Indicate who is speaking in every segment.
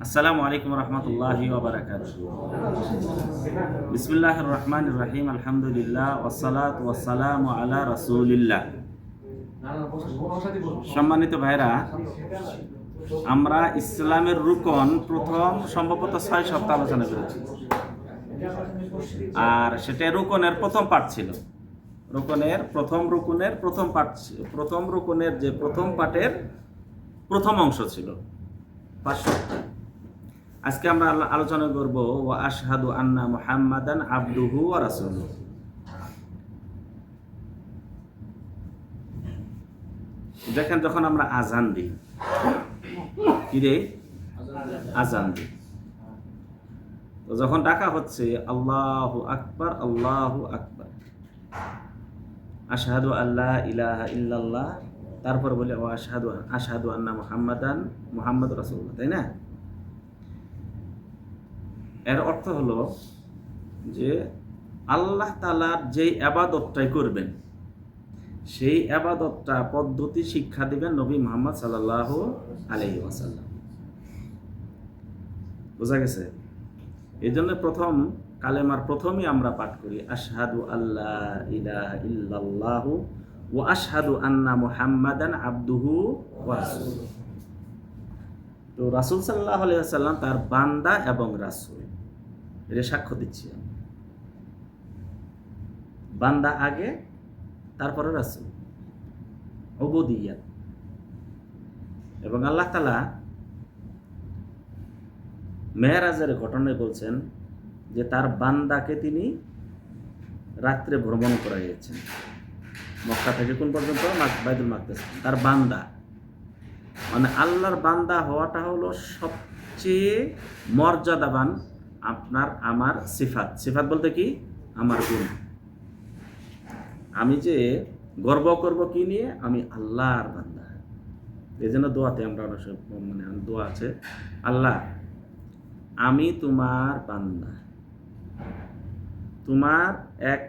Speaker 1: আসসালামু আলাইকুম রহমতুল্লাহি ওয়া বারাকাতুহু। বিসমিল্লাহির রহমানির রহিম, আলহামদুলিল্লাহ, ওয়াসসালাতু ওয়াসসালামু আলা রাসূলিল্লাহ। সম্মানিত ভাইরা, আমরা ইসলামের রুকন প্রথম সম্ভবত 6 সপ্তাহ আলোচনা করেছি, আর সেটা রুকনের প্রথম পাঠ ছিল। প্রথম রুকনের যে প্রথম পাঠের প্রথম অংশ ছিল 5 সপ্তাহ। আজকে আমরা আলোচনা করব ওয়া আশহাদু আন্না মুহাম্মাদান আবদুহু ওয়া রাসূলুহু। দেখেন, যখন আমরা আজান দিই, কি রে আজান দিই, তো যখন ডাকা হচ্ছে আল্লাহু আকবার আল্লাহু আকবার, আশহাদু আল্লা ইলাহা ইল্লাল্লাহ, তারপর বলে ওয়া আশহাদু আন্না মুহাম্মাদুর রাসূলুল্লাহ, তাই না? এর অর্থ হলো যে আল্লাহ তাআলার যেই ইবাদতটাই করবেন, সেই ইবাদতটা পদ্ধতি শিক্ষা দিবেন নবী মুহাম্মদ সাল্লাল্লাহু আলাইহি ওয়াসাল্লাম। বোঝা গেছে? এই জন্য প্রথম কালেমার প্রথমেই আমরা পাঠ করি আশহাদু আল্লা ইলাহা ইল্লাল্লাহু ওয়া আশহাদু আন্না মুহাম্মাদান আবদুহু ওয়া রাসূলুহু। তো রাসূল সাল্লাল্লাহু আলাইহি ওয়াসাল্লাম তার বান্দা এবং রাসূল, এটা সাক্ষ্য দিচ্ছি। বান্দা আগে, তারপরে রাসূল, উবুদিয়্যাত। এবং আল্লাহ তাআলা মেরাজের ঘটনায় বলছেন যে তার বান্দাকে তিনি রাত্রে ভ্রমণ করাইয়েছেন, মক্কা থেকে কোন পর্যন্ত? বাইতুল মাকদিস। তার বান্দা মানে আল্লাহর বান্দা হওয়াটা হলো সবচেয়ে মর্যাদাবান আপনার আমার সিফাত বলতে কি? আমার গুণ। আমি যে গর্ব করব কি নিয়ে? আমি আল্লাহর বান্দা। এই জন্য দোয়াতে আমরা দোয়া আছে, আল্লাহ আমি তোমার বান্দা, তোমার এক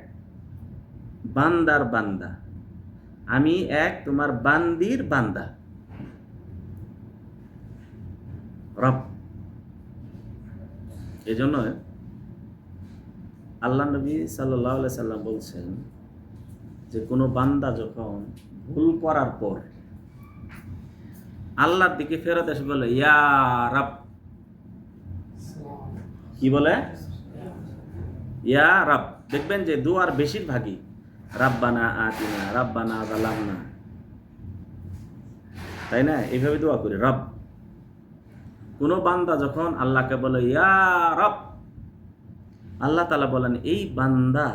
Speaker 1: বান্দার বান্দা, আমি এক তোমার বান্দির বান্দা, রব। এই জন্য আল্লাহ নবী সাল্লাল্লাহু আলাইহি সাল্লাম বলছেন যে কোনো বান্দা যখন ভুল করার পর আল্লাহর দিকে ফেরত এসে বলে ইয়া রব, কি বলে? ইয়া রব। দেখবেন যে দুয়ার বেশিরভাগই রাব্বানা আতিনা, রাব্বানা যালামনা, তাই না? এইভাবে দোয়া করি রব। কোনো বান্দা যখন আল্লাহকে বলে ইয়া রব, আল্লাহ তাআলা বলেন এই বান্দা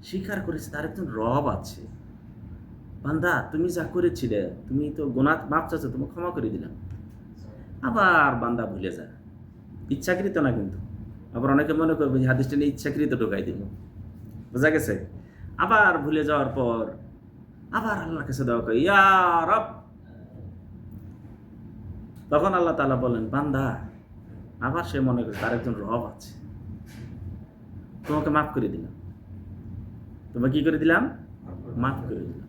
Speaker 1: স্বীকার করেছে তার একজন রব আছে। বান্দা তুমি যা করেছিলে, তুমি তো গুনাহ মাফ চাচ্ছো, তুমি ক্ষমা করে দিলাম। আবার বান্দা ভুলে যায়, ইচ্ছাকৃত না কিন্তু। আবার অনেকে মনে করবে যে হাদিসটা নিয়ে ইচ্ছাকৃত ঢোকাই দিল। বোঝা গেছে? আবার ভুলে যাওয়ার পর আবার আল্লাহর কাছে দোয়া করে ইয়া রব। তখন আল্লাহ তাআলা বলেন বান্দা, আবার সে মনে করে তার একজন রব আছে, তোমাকে মাফ করে দিলাম। তোমাকে কি করে দিলাম? মাফ করে দিলাম।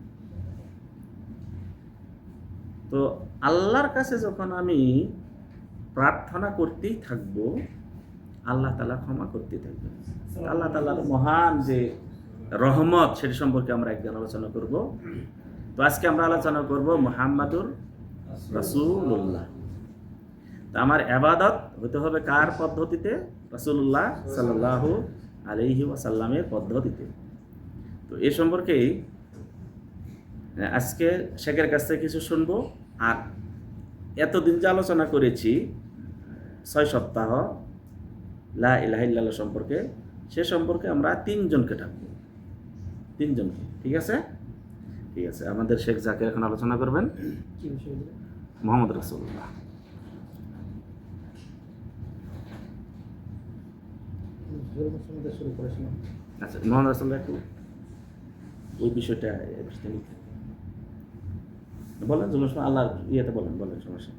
Speaker 1: তো আল্লাহর কাছে যখন আমি প্রার্থনা করতেই থাকবো, আল্লাহ তাআলা ক্ষমা করতে থাকবেন। আল্লাহ তাআলার মহান যে রহমত, সেটি সম্পর্কে আমরা একদিন আলোচনা করব। তো আজকে আমরা আলোচনা করব মুহাম্মাদুর রাসূলুল্লাহ। তো আমার ইবাদত হতে হবে কার পদ্ধতিতে? রাসূলুল্লাহ সাল্লাল্লাহু আলাইহি ওয়াসাল্লামের পদ্ধতিতে। তো এ সম্পর্কেই আজকে শেখের কাছ থেকে কিছু শুনবো। আর এতদিন যে আলোচনা করেছি 6 সপ্তাহ লা ইলাহা ইল্লাল্লাহ সম্পর্কে, সে সম্পর্কে আমরা 3 জনকে ডাকবো, 3 জনকে। ঠিক আছে? ঠিক আছে। আমাদের শেখ জাকির এখন আলোচনা করবেন মুহাম্মদ রাসূলুল্লাহ। আচ্ছা, মোহাম্মদ রাসূলুল্লাহ একটু ওই বিষয়টা বলেন, আল্লাহর ইয়েতে বলেন সমস্যা।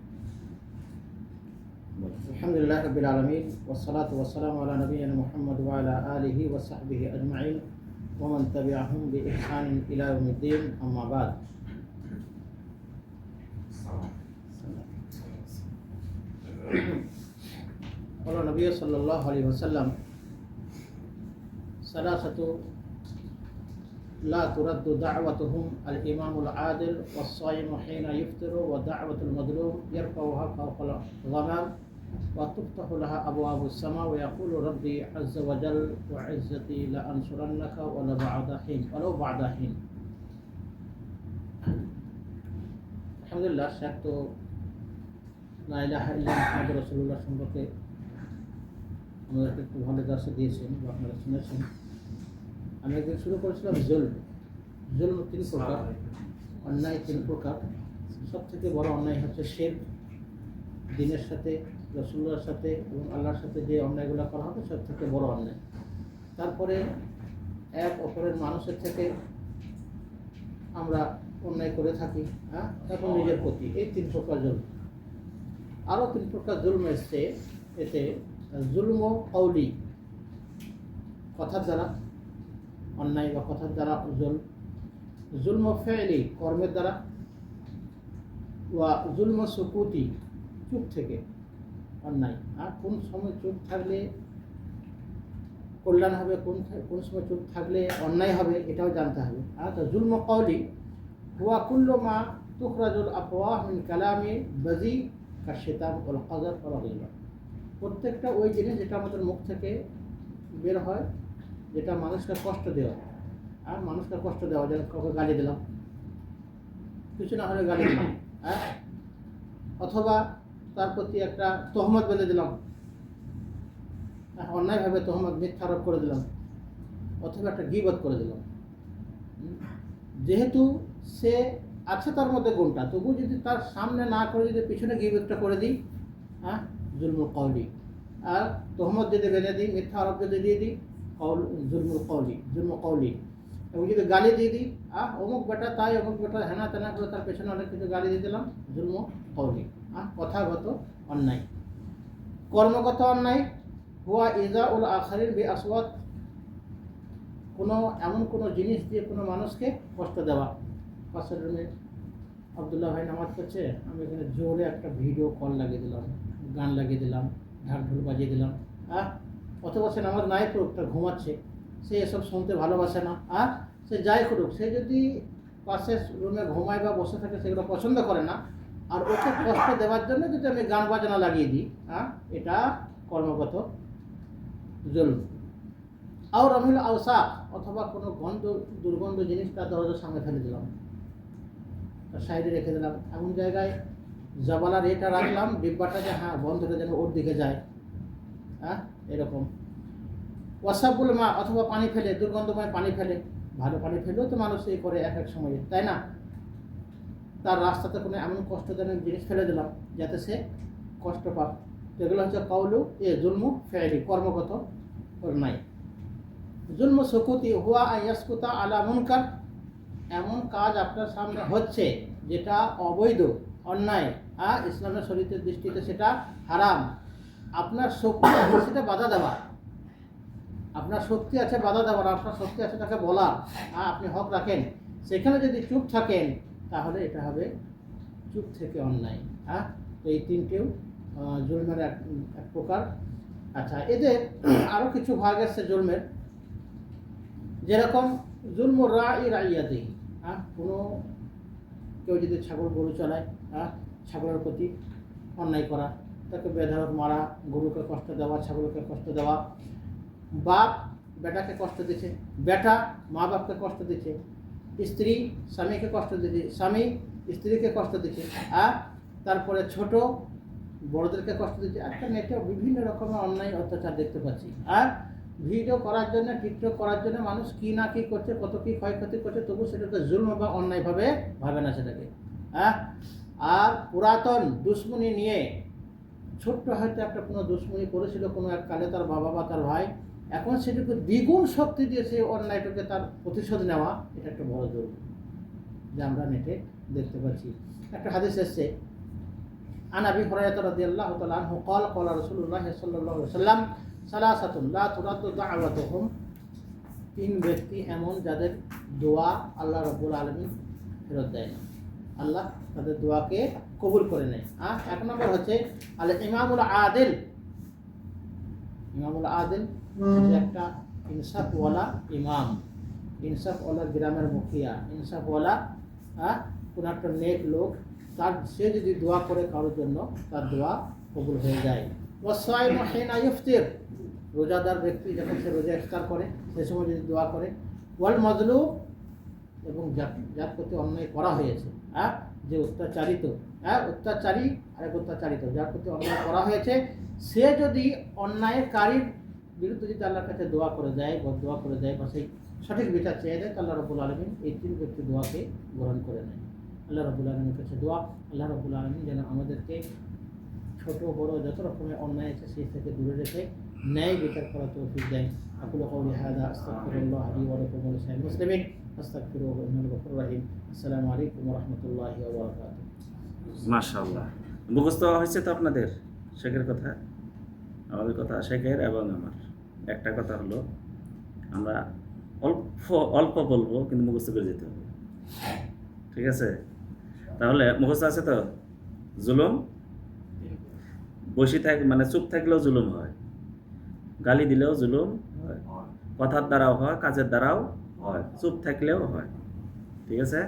Speaker 2: আলহামদুলিল্লাহ রাব্বিল আলামিন ওয়াসসালাতু ওয়াসসালামু আলা নাবিয়িনা মুহাম্মদ ওয়া আলা আলিহি ওয়া সাহবিহি আজমাইন ওয়া মান তাবিআহুম বিইহসানিন ইলা ইয়াউমিদ্দিন, আম্মা বাদ। নবী সাল্লাল্লাহু আলাইহি ওয়াসাল্লাম সালাসাতু লা তুরাদ্দু দাওয়াতুহুম আল ইমামুল আদিল ওয়াস সাইমু হিনা ইফতিরু ওয়া দাওয়াতুল মাদলুম ইয়ারফাউহা ফাওকাল গমাম ওয়া তুফতাহু লাহা আবওয়াবুস সামা ওয়া ইয়াকুলু রাব্বি আযজা ওয়া জাল ওয়া ইজ্জতি লা আনসুরান্নাকা ওয়া লা বা'দা হিন। আলহামদুলিল্লাহ, শেখ তো লা ইলাহা ইল্লাল্লাহ মুহাম্মাদুর রাসূলুল্লাহ সম্পর্কে আমাদেরকে একটু ভালো দর্শ দিয়েছেন বা আপনারা শুনেছেন। আমি একদিন শুরু করেছিলাম জুলম তিন প্রকার, অন্যায় তিন প্রকার। সব থেকে বড় অন্যায় হচ্ছে শিরক, দ্বীনের সাথে, রাসূলুল্লাহর সাথে এবং আল্লাহর সাথে যে অন্যায়গুলো করা হবে সব থেকে বড় অন্যায়। তারপরে এক অপরের মানুষের থেকে আমরা অন্যায় করে থাকি, তারপর নিজের প্রতি, এই তিন প্রকার জুলম। আরও তিন প্রকার জুলম এসছে এতে। জুলম কওলি, কথার দ্বারা অন্যায় বা কথার দ্বারা জুলম ফেলি, কর্মের দ্বারা, ওয়া জুলম সুকুতি, চুপ থেকে অন্যায়। আর কোন সময় চুপ থাকলে কল্যাণ হবে, কোন সময় চুপ থাকলে অন্যায় হবে, এটাও জানতে হবে। তো জুলম কওলি হুয়া কুল্লু মা তুখরাজুল আফওয়াহ মিন কালামি বাজি কাশিতাম ওয়াল কাযাব ওয়াল গীবা। প্রত্যেকটা ওই জিনিস যেটা আমাদের মুখ থেকে বের হয়, যেটা মানুষকে কষ্ট দেওয়া। আর মানুষকে কষ্ট দেওয়া, যেন কাউকে গালি দিলাম, কিছু না হলে গালি দিলাম, অথবা তার প্রতি একটা তহমত বেঁধে দিলাম, অন্যায়ভাবে তহমত, মিথ্যা আরোপ করে দিলাম, অথবা একটা গীবত করে দিলাম। যেহেতু সে আছে তার মধ্যে গুণটা, তবু যদি তার সামনে না করে যদি পিছনে গীবতটা করে দিই, জুলমুল কওলি। আর তহমত যদি বেঁধে দিই, মিথ্যা আরোপ যদি দিয়ে দিই, জুলম কওলি। এবং যদি গালি দিয়ে দিই, অমুক বেটা তাই, অমুক বেটা হেনা তেনা করে তার পেছনে অনেক কিছু গালি দিয়ে দিলাম, জুলম কওলি। কথাগত অন্যায়। কর্মগত অন্যায় হুয়া ইজাউল আখারিন বি আসওয়াত, এমন কোনো জিনিস দিয়ে কোনো মানুষকে কষ্ট দেওয়া। পাশের রুমে আবদুল্লাহ ভাই নামাজ পড়ছে, আমি এখানে জোরে একটা ভিডিও কল লাগিয়ে দিলাম, গান লাগিয়ে দিলাম, ঢাক ঢোল বাজিয়ে দিলাম, অথবা সে নামাজ নাই পড়ুক, তার ঘুমাচ্ছে, সে এসব শুনতে ভালোবাসে না, সে যাই করুক, সে যদি পাশের রুমে ঘুমায় বা বসে থাকে সেগুলো পছন্দ করে না, আর ওকে কষ্ট দেওয়ার জন্য যদি আমি গান বাজনা লাগিয়ে দিই, এটা কর্মগত জুলম। আর রমিল আওসাক, অথবা কোনো দুর্গন্ধ জিনিস তার দরজার সামনে ফেলে দিলাম, তার সাইডে রেখে দিলাম, এমন জায়গায় জবালার এটা রাখলাম, ডিব্বাটা যে বন্ধটা যেন ওর দিকে যায়, এরকম। ওয়াসাবুল মা, অথবা পানি ফেলে, দুর্গন্ধময় পানি ফেলে। ভালো পানি ফেলেও তো মানুষ এই করে এক এক সময়ে, তাই না? তার রাস্তাতে কোনো এমন কষ্টজনক জিনিস ফেলে দিলাম যাতে সে কষ্ট পাক। তো এগুলো হচ্ছে কওলু জুলমু ফেলি, কর্মগত অন্যায়। জুলম সুকুতি হুয়া ইয়াসকুতা আলা মুনকার, এমন কাজ আপনার সামনে হচ্ছে যেটা অবৈধ, অন্যায়, ইসলামের শরীয়তের দৃষ্টিতে সেটা হারাম। আপনার শক্তি আছে সেটা বাধা দেওয়া, আপনার শক্তি আছে বাধা দেওয়ার, আপনার শক্তি আছে তাকে বলার, আপনি হক রাখেন, সেখানে যদি চুপ থাকেন তাহলে এটা হবে চুপ থেকে অন্যায়। তো এই তিনটেও জুলমের এক প্রকার। আচ্ছা, এদের আরও কিছু ভাগ আছে জুলমের, যেরকম জুলমুর রাই রাইয়াতি, কোনো কেউ যদি ছাগল গরু চালায়, ছাগলের প্রতি অন্যায় করা, তাকে বেধড়ক মারা, গরুকে কষ্ট দেওয়া, ছাগলকে কষ্ট দেওয়া, বাপ বেটাকে কষ্ট দিচ্ছে, বেটা মা বাপকে কষ্ট দিচ্ছে, স্ত্রী স্বামীকে কষ্ট দিচ্ছে, স্বামী স্ত্রীকে কষ্ট দিচ্ছে, তারপরে ছোট বড়দেরকে কষ্ট দিচ্ছে। একটা নেটে বিভিন্ন রকমের অন্যায় অত্যাচার দেখতে পাচ্ছি। আর ভিডিও করার জন্য, টিকটক করার জন্য মানুষ কি না কি করছে, কত কি ক্ষয়ক্ষতি করছে, তবু সেটাকে জুলম বা অন্যায়ভাবে ভাবে না সেটাকে। আর পুরাতন দুশ্মনী নিয়ে, ছোট্ট হয়তো একটা কোনো দুশ্মনী করেছিল কোনো এক কালে তার বাবা বা তার ভাই, এখন সেটাকে দ্বিগুণ শক্তি দিয়ে সেই অন্যায়টাকে তার প্রতিশোধ নেওয়া, এটা একটা বড় জুলম যা আমরা নেটে দেখতে পাচ্ছি। একটা হাদিস এসছে, আন আবি হুরায়রা রাদিয়াল্লাহু তাআলা আনহু قال قال رسول الله صلى الله عليه وسلم ثلاثه لا ترد دعوتهم, তিন ব্যক্তি এমন যাদের দোয়া আল্লাহ রাব্বুল আলামিন ফেরত দেয় না, আল্লাহ তাদের দোয়াকে কবুল করে নেয়। এক নম্বর হচ্ছে আল ইমামুল আদিল, ইমামুল আদিল যে একটা ইনসাফওয়ালা ইমাম, ইনসাফওয়ালা গ্রামের মুখিয়া, ইনসাফওয়ালা কোনো একটা নেক লোক, তার সে যদি দোয়া করে কারোর জন্য তার দোয়া কবুল হয়ে যায়। ওয়াসাইমু হিনা ইফতির, রোজাদার ব্যক্তি যখন সে রোজা ইফতার করে সে সময় যদি দোয়া করে। ওয়াল মাজলুম, এবং যার প্রতি অন্যায় করা হয়েছে, যে অত্যাচারিত, অত্যাচারী আরেক অত্যাচারিত, যার প্রতি অন্যায় করা হয়েছে, সে যদি অন্যায়কারীর বিরুদ্ধে যদি আল্লাহর কাছে দোয়া করে দেয় বা দোয়া করে দেয় বা সেই সঠিক বিচার চেয়ে দেয়, আল্লাহ রাব্বুল আলামিন এই তিন ব্যক্তি দোয়াকে গ্রহণ করে নেয়। আল্লাহ রাব্বুল আলামিনের কাছে দোয়া, আল্লাহ রাব্বুল আলামিন যেন আমাদেরকে ছোট বড় যত রকমের অন্যায় আছে সেই থেকে দূরে রেখে ন্যায় বিচার করার তৌফিক দেয়। আকুলু কওলি হাযা আস্তাগফিরুল্লাহ লি ওয়া লাকুম ওয়া লিসাইরিল মুসলিমিন আস্তাগফিরুহু ইন্নাহু গফুরুর রাহিম। আসসালামু আলাইকুম ওয়া রাহমাতুল্লাহি ওয়া বারাকাতুহু।
Speaker 1: মাশাআল্লাহ, মুখস্থ হয়েছে তো আপনাদের শেখের কথা, আমাদের কথা শেখের এবং আমার। একটা কথা হলো, আমরা অল্প অল্প বলবো কিন্তু মুখস্থ করে যেতে হবে, ঠিক আছে? তাহলে মুখস্থ আছে তো? জুলুম, বসে মানে চুপ থাকলেও জুলুম হয়, গালি দিলেও জুলুম হয়, কথার দ্বারাও হয়, কাজের দ্বারাও হয়, চুপ থাকলেও হয়, ঠিক আছে?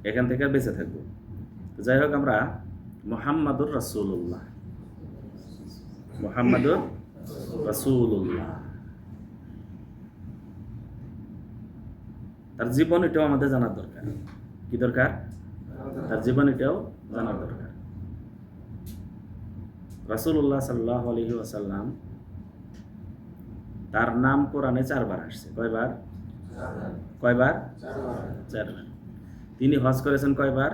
Speaker 1: এখান থেকে বেঁচে থাকবো। যাই হোক, আমরা মুহাম্মাদুর রাসূলুল্লাহ, মুহাম্মাদুর রাসূলুল্লাহ, তার জীবন এটাও আমাদের জানার দরকার। কি দরকার? তার জীবন এটাও জানার দরকার। রাসূলুল্লাহ সাল্লাল্লাহু আলাইহি ওয়াসাল্লাম, তার নাম কোরআনে 4 বার আসছে। কয়বার? কয়বার? 4 বার। তিনি হজ করেছেন কয়বার?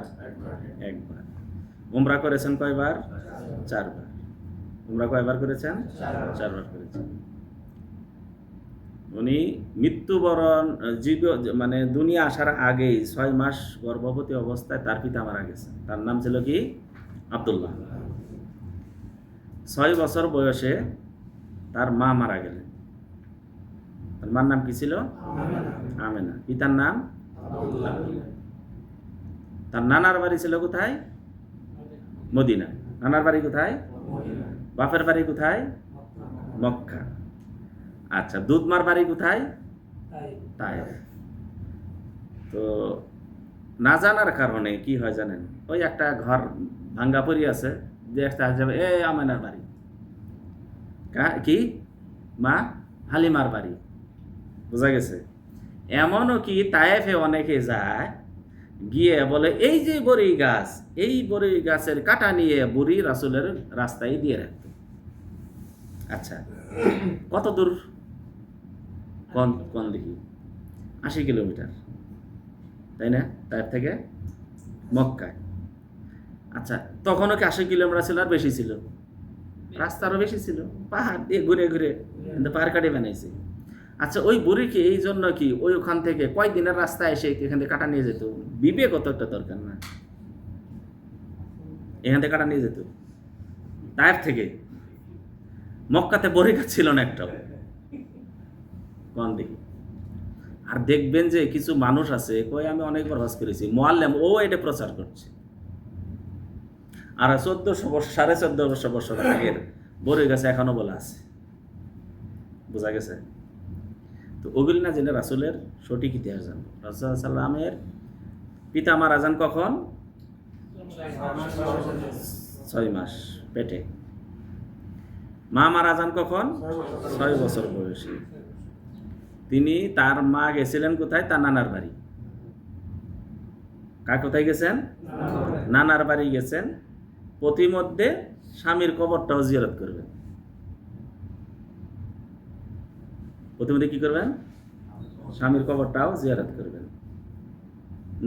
Speaker 1: একবার। উমরা করেছেন কয়বার? 4 বার। উমরা কয়বার করেছেন? 4 বার করেছেন। উনি মৃত্যুবরণ মানে দুনিয়া আসার আগেই 6 মাস গর্ভবতী অবস্থায় তার পিতা মারা গেছে। তার নাম ছিল কি? আব্দুল্লাহ। 6 বছর বয়সে তার মা মারা গেলেন। তার মার নাম কি ছিল? আমেনা। পিতার নাম আব্দুল্লাহ। তার নানার বাড়ি ছিল কোথায়? মদিনা। নানার বাড়ি কোথায়? বাপের বাড়ি কোথায়? মক্কা। আচ্ছা, দুধমার বাড়ি কোথায়? তায়েফ। তো না জানার কারণে কি হয় জানেন? ওই একটা ঘর ভাঙ্গা পড়ি আছে, যে একটা যাবে এ আমেনার বাড়ি, কি মা হালিমার বাড়ি, বোঝা গেছে? এমনও কি তায়েফে অনেকে যায়, গিয়ে বলে এই যে বড়ি গাছ, এই বড়ি গাছের কাটা নিয়ে বুড়ি রাসূলের রাস্তায় দিয়ে রাখতো। আচ্ছা, কত দূর? কোন দেখি 80 কিলোমিটার, তাই না? তাইফ থেকে মক্কায়। আচ্ছা, তখনও কি 80 কিলোমিটার ছিল? আর বেশি ছিল, রাস্তা আরো বেশি ছিল, পাহাড় দিয়ে ঘুরে ঘুরে কিন্তু পাহাড় কাটে বানাইছে। আচ্ছা, ওই বুড়িকে এই জন্য কি ওই ওখান থেকে কয়েকদিনের রাস্তা এসে এখান থেকে কাটা নিয়ে যেত? বিবেক অত একটা দরকার না, এখান থেকে কাটা নিয়ে যেত। তায়েফ থেকে মক্কাতে বড়ি গাছ ছিল না একটাও, কোন দেখি? আর দেখবেন যে কিছু মানুষ আছে, কই আমি অনেকবার হজ করেছি, মুআল্লিম, ও এটা প্রচার করছে। আর 1400 বছর, 1450 বছর আগের বড়ি গাছ এখনো বলা আছে, বোঝা গেছে? তো ওগুলি না জেনে রাসূলের সঠিক ইতিহাস জানবো। রাসূল সাল্লামের পিতা মারা যান কখন? 6 মাস পেটে। মা মারা যান কখন? 6 বছর বয়সে। তার মা গেছিলেন কোথায়? তার নানার বাড়ি। কোথায় গেছেন? নানার বাড়ি গেছেন। প্রতিমধ্যে স্বামীর কবরটাও জিয়ারত করবেন। প্রতিমধ্যে কি করবেন? স্বামীর কবরটাও জিয়ারত করবেন।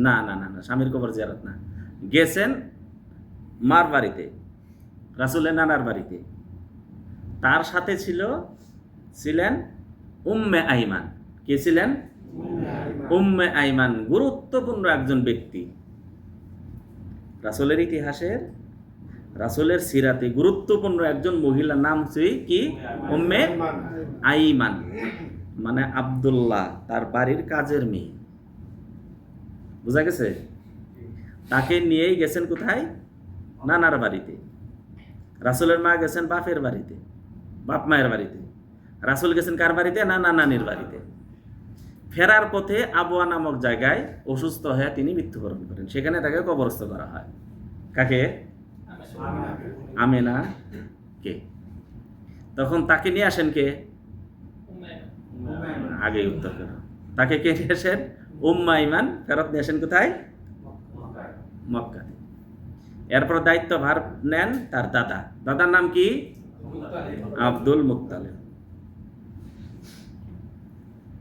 Speaker 1: না না না না, স্বামীর কবর জিয়ারত না, গেছেন মার বাড়িতে, রাসূলের নানার বাড়িতে। তার সাথে ছিলেন উম্মে আইমান। কে ছিলেন? উম্মে আইমান, গুরুত্বপূর্ণ একজন ব্যক্তি। রাসূলের ইতিহাসের, রাসূলের সিরাতে গুরুত্বপূর্ণ একজন মহিলার নাম কি? উম্মে আইমান, মানে আব্দুল্লাহ তার বাড়ির কাজের মেয়ে, বোঝা গেছে? তাকে নিয়েই গেছেন কোথায়? নানার বাড়িতে। রাসূলের মা গেছেন বাপের বাড়িতে। বাপ মায়ের বাড়িতে। রাসূল গেছেন কার বাড়িতে? না নানির বাড়িতে। ফেরার পথে আবওয়া নামক জায়গায় অসুস্থ হয়ে তিনি মৃত্যুবরণ করেন। সেখানে তাকে কবরস্থ করা হয়। কাকে? আমেনা কে? তখন তাকে নিয়ে আসেন কে? আগে উত্তর করো। তাকে কে নিয়ে আসেন? উম্মে আইমান ফেরত নিয়ে আসেন কোথায়? মক্কাতে। এরপর দায়িত্বভার নেন তার দাদা। দাদার নাম কি? Abdul Muttalib.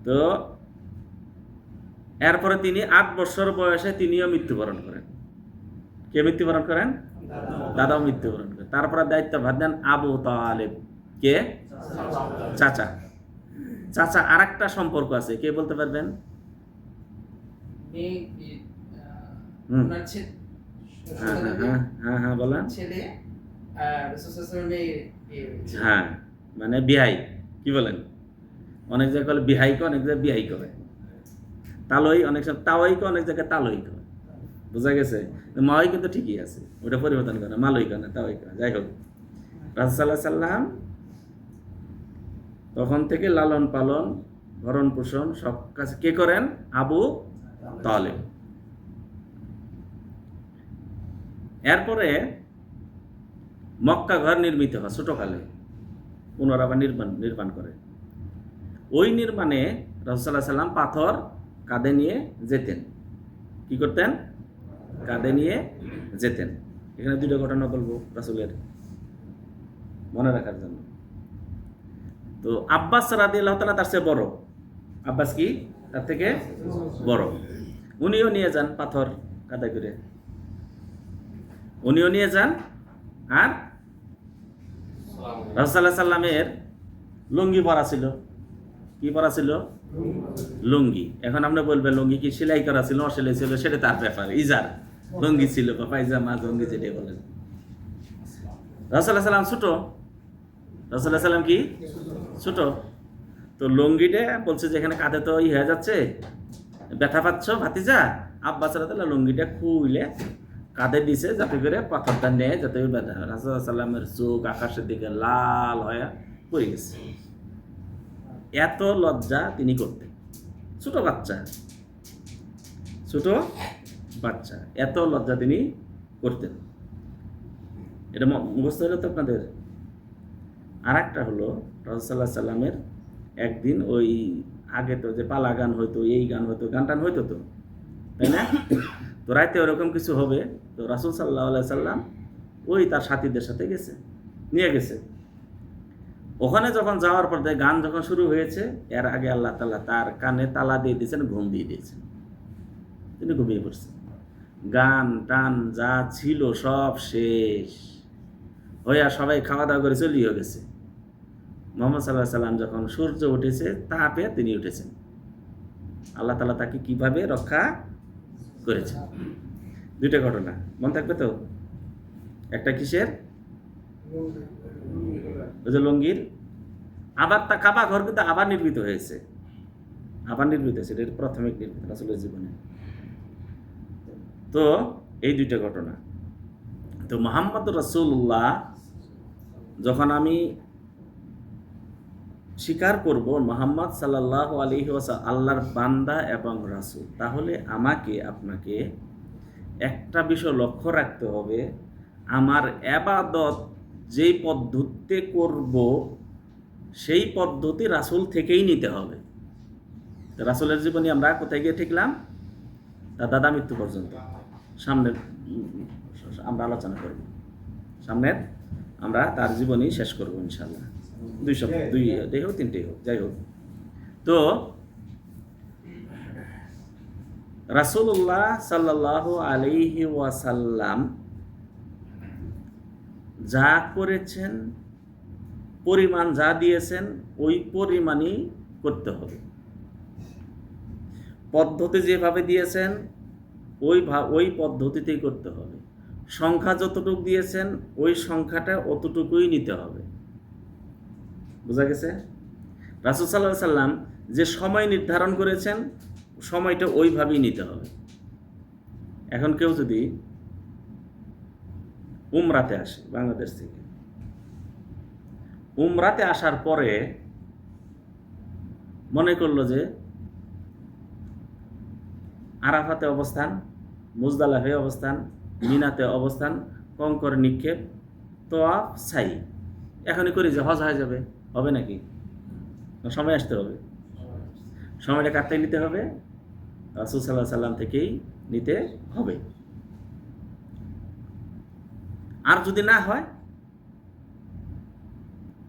Speaker 1: তো এরপরে তিনি 8 বছর বয়সে তিনিও মৃত্যুবরণ করেন। কে মৃত্যুবরণ করেন? দাদাও মৃত্যুবরণ করেন। তারপরে দায়িত্বভার নেন আবু তালেব। কে? চাচা। চাচা আর একটা সম্পর্ক আছে, কে বলতে পারবেন? হ্যাঁ বলেন। হ্যাঁ মানে বিহাই, কি বলেন? অনেক জায়গায় বলে বিহাইকে, অনেক জায়গায় বিহাই করে। তালই অনেক সময় তাওয়াইকে, অনেক জায়গায় তালই করে। বোঝা গেছে? মাওয়াই কিন্তু ঠিকই আছে, ওটা পরিবর্তন করে, মালই করে না, তাওয়াই করে। যাই হোক, রাসূল সাল্লাল্লাহু আলাইহি সাল্লাম তখন থেকে লালন পালন, ভরণ পোষণ সব কাজ কে করেন? আবু তালেব। এরপরে মক্কা ঘর নির্মিত হয় ছোটকালে, পুনরাবার নির্মাণ করে। ওই নির্মাণে রাসূল সাল্লাল্লাহু আলাইহি সাল্লাম পাথর কাঁধে নিয়ে যেতেন। কি করতেন? কাঁধে নিয়ে যেতেন। এখানে দুটো ঘটনা বলবো রাসূলের, মনে রাখার জন্য। তো আব্বাস রাদিয়াল্লাহু তাআলা তার চেয়ে বড়। আব্বাস কি? তার থেকে বড়। উনিও নিয়ে যান পাথর কাঁধে করে, উনিও নিয়ে যান। আর রাসূল সাল্লাল্লাহু আলাইহি সাল্লামের লুঙ্গি পরা ছিল। কি পরা ছিল? লুঙ্গি। এখন আপনি বলবেন লুঙ্গি কি সেলাই করা ছিল, অসেলাই ছিল, সেটা তার ব্যাপার। ইজার লুঙ্গি ছিল বা পায়জামা লুঙ্গি যেটা বলেন। রাসূল সাল্লাল্লাহু আলাইহি সাল্লাম ছোট। রাসূল সাল্লাল্লাহু আলাইহি সাল্লাম কি? ছোট। তো লুঙ্গিটা বলছে যে এখানে কাঁধে তো হয়ে যাচ্ছে, ব্যথা পাচ্ছ ভাতিজা। আব্বাস রাদিয়াল্লাহু লুঙ্গিটা খুলে কাঁধে দিছে যাতে করে পাথরটা নেয়, যাতে ব্যথা হয়। রাসূল সাল্লাল্লাহু আলাইহি সাল্লামের চোখ আকাশের দিকে লাল হয়ে পড়ে গেছে। এত লজ্জা তিনি করতেন। ছোট বাচ্চা, এত লজ্জা তিনি করতেন। এটা মুখস্থ হলো তো আপনাদের। আর একটা হলো রাসূল সাল্লাল্লাহু আলাইহি সাল্লামের একদিন ওই আগে তো যে পালা গান হইতো, এই গান হইতো, গান টান হইতো তো, তাই না? তো রাতে ওরকম কিছু হবে। তো রাসূল সাল্লাল্লাহু আলাইহি সাল্লাম ওই তার সাথীদের সাথে নিয়ে গেছে। ওখানে যখন যাওয়ার পর গান যখন শুরু হয়েছে, এর আগে আল্লাহ তাআলা তার কানে তালা দিয়ে দিয়েছেন, ঘুম দিয়ে দিয়েছেন। তিনি ঘুমিয়ে পড়ছেন। গান টান যা ছিল সব শেষ হইয়া সবাই খাওয়া দাওয়া করে চলিয়ে গেছে। মুহাম্মদ সাল্লাল্লাহু আলাইহি সাল্লাম যখন সূর্য উঠেছে তাপে তিনি উঠেছেন। আল্লাহ তাআলা তাকে কিভাবে রক্ষা করেছেন। দুইটা ঘটনা মনে থাকবে তো? একটা কিসের? ওই যে লুঙ্গির। আবার তা কাবা ঘর কিন্তু আবার নির্মিত হয়েছে, এটা প্রাথমিক নির্মিত রাসূলের জীবনে। তো এই দুইটা ঘটনা। তো মুহাম্মদুর রাসূলুল্লাহ যখন আমি স্বীকার করব মুহাম্মদ সাল্লাল্লাহু আলাইহি ওয়াসাল্লাম আল্লাহর বান্দা এবং রাসূল, তাহলে আমাকে আপনাকে একটা বিষয় লক্ষ্য রাখতে হবে, আমার ইবাদত যেই পদ্ধতিতে করব সেই পদ্ধতি রাসূল থেকেই নিতে হবে। রাসূলের জীবনী আমরা কোথায় গিয়ে ঠিকলাম? তার দাদা মৃত্যু পর্যন্ত। সামনের আমরা আলোচনা করব, সামনের আমরা তার জীবনী শেষ করব ইনশাআল্লাহ। 2 সপ্তাহ, 2 হোক 3 হোক, যাই হোক। তো রাসূলুল্লাহ সাল্লাল্লাহু আলাইহি ওয়াসাল্লাম যা করেছেন, পরিমাণ যা দিয়েছেন ওই পরিমাণই করতে হবে। পদ্ধতি যেভাবে দিয়েছেন ওই পদ্ধতিতেই করতে হবে। সংখ্যা যতটুকু দিয়েছেন ওই সংখ্যাটা অতটুকুই নিতে হবে। বোঝা গেছে? রাসূল সাল্লাল্লাহু আলাইহি সাল্লাম যে সময় নির্ধারণ করেছেন সময়টা ওইভাবেই নিতে হবে। এখন কেউ যদি উমরাতে আসে বাংলাদেশ থেকে, উমরাতে আসার পরে মনে করলো যে আরাফাতে অবস্থান, মুজদালিফাতে অবস্থান, মিনাতে অবস্থান, কঙ্কর নিক্ষেপ, তোয়াফ, সাই এখনই করি যে হজ হয়ে যাবে, হবে নাকি? সময় আসতে হবে, সময়টা কাটতে নিতে হবে, রাসূল সাল্লাল্লাহু আলাইহি সাল্লাম থেকেই নিতে হবে। আর যদি না হয়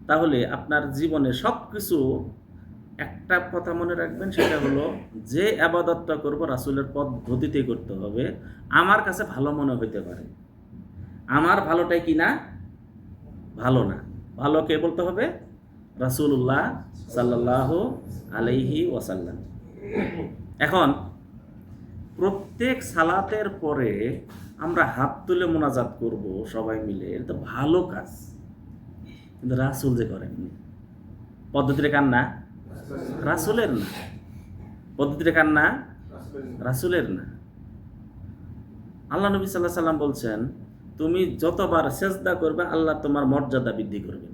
Speaker 1: তাহলে আপনার জীবনে সব কিছু, একটা কথা মনে রাখবেন, সেটা হলো যে আবাদতটা করব রাসূলের পদ্ধতিতে করতে হবে। আমার কাছে ভালো মনে হইতে পারে, আমার ভালোটাই কি না ভালো না, ভালো কে বলতে হবে? রাসূলুল্লাহ সাল্লাল্লাহু আলাইহি ওয়াসাল্লাম। এখন প্রত্যেক সালাতের পরে আমরা হাত তুলে মোনাজাত করব সবাই মিলে, এটা তো ভালো কাজ, কিন্তু রাসূল যে করেননি। পদ্ধতিটা কার না? রাসূলের না। পদ্ধতিটা কার না? রাসূলের না। আল্লাহ নবী সাল্লাল্লাহু আলাইহি সাল্লাম বলছেন, তুমি যতবার সেজদা করবে আল্লাহ তোমার মর্যাদা বৃদ্ধি করবেন।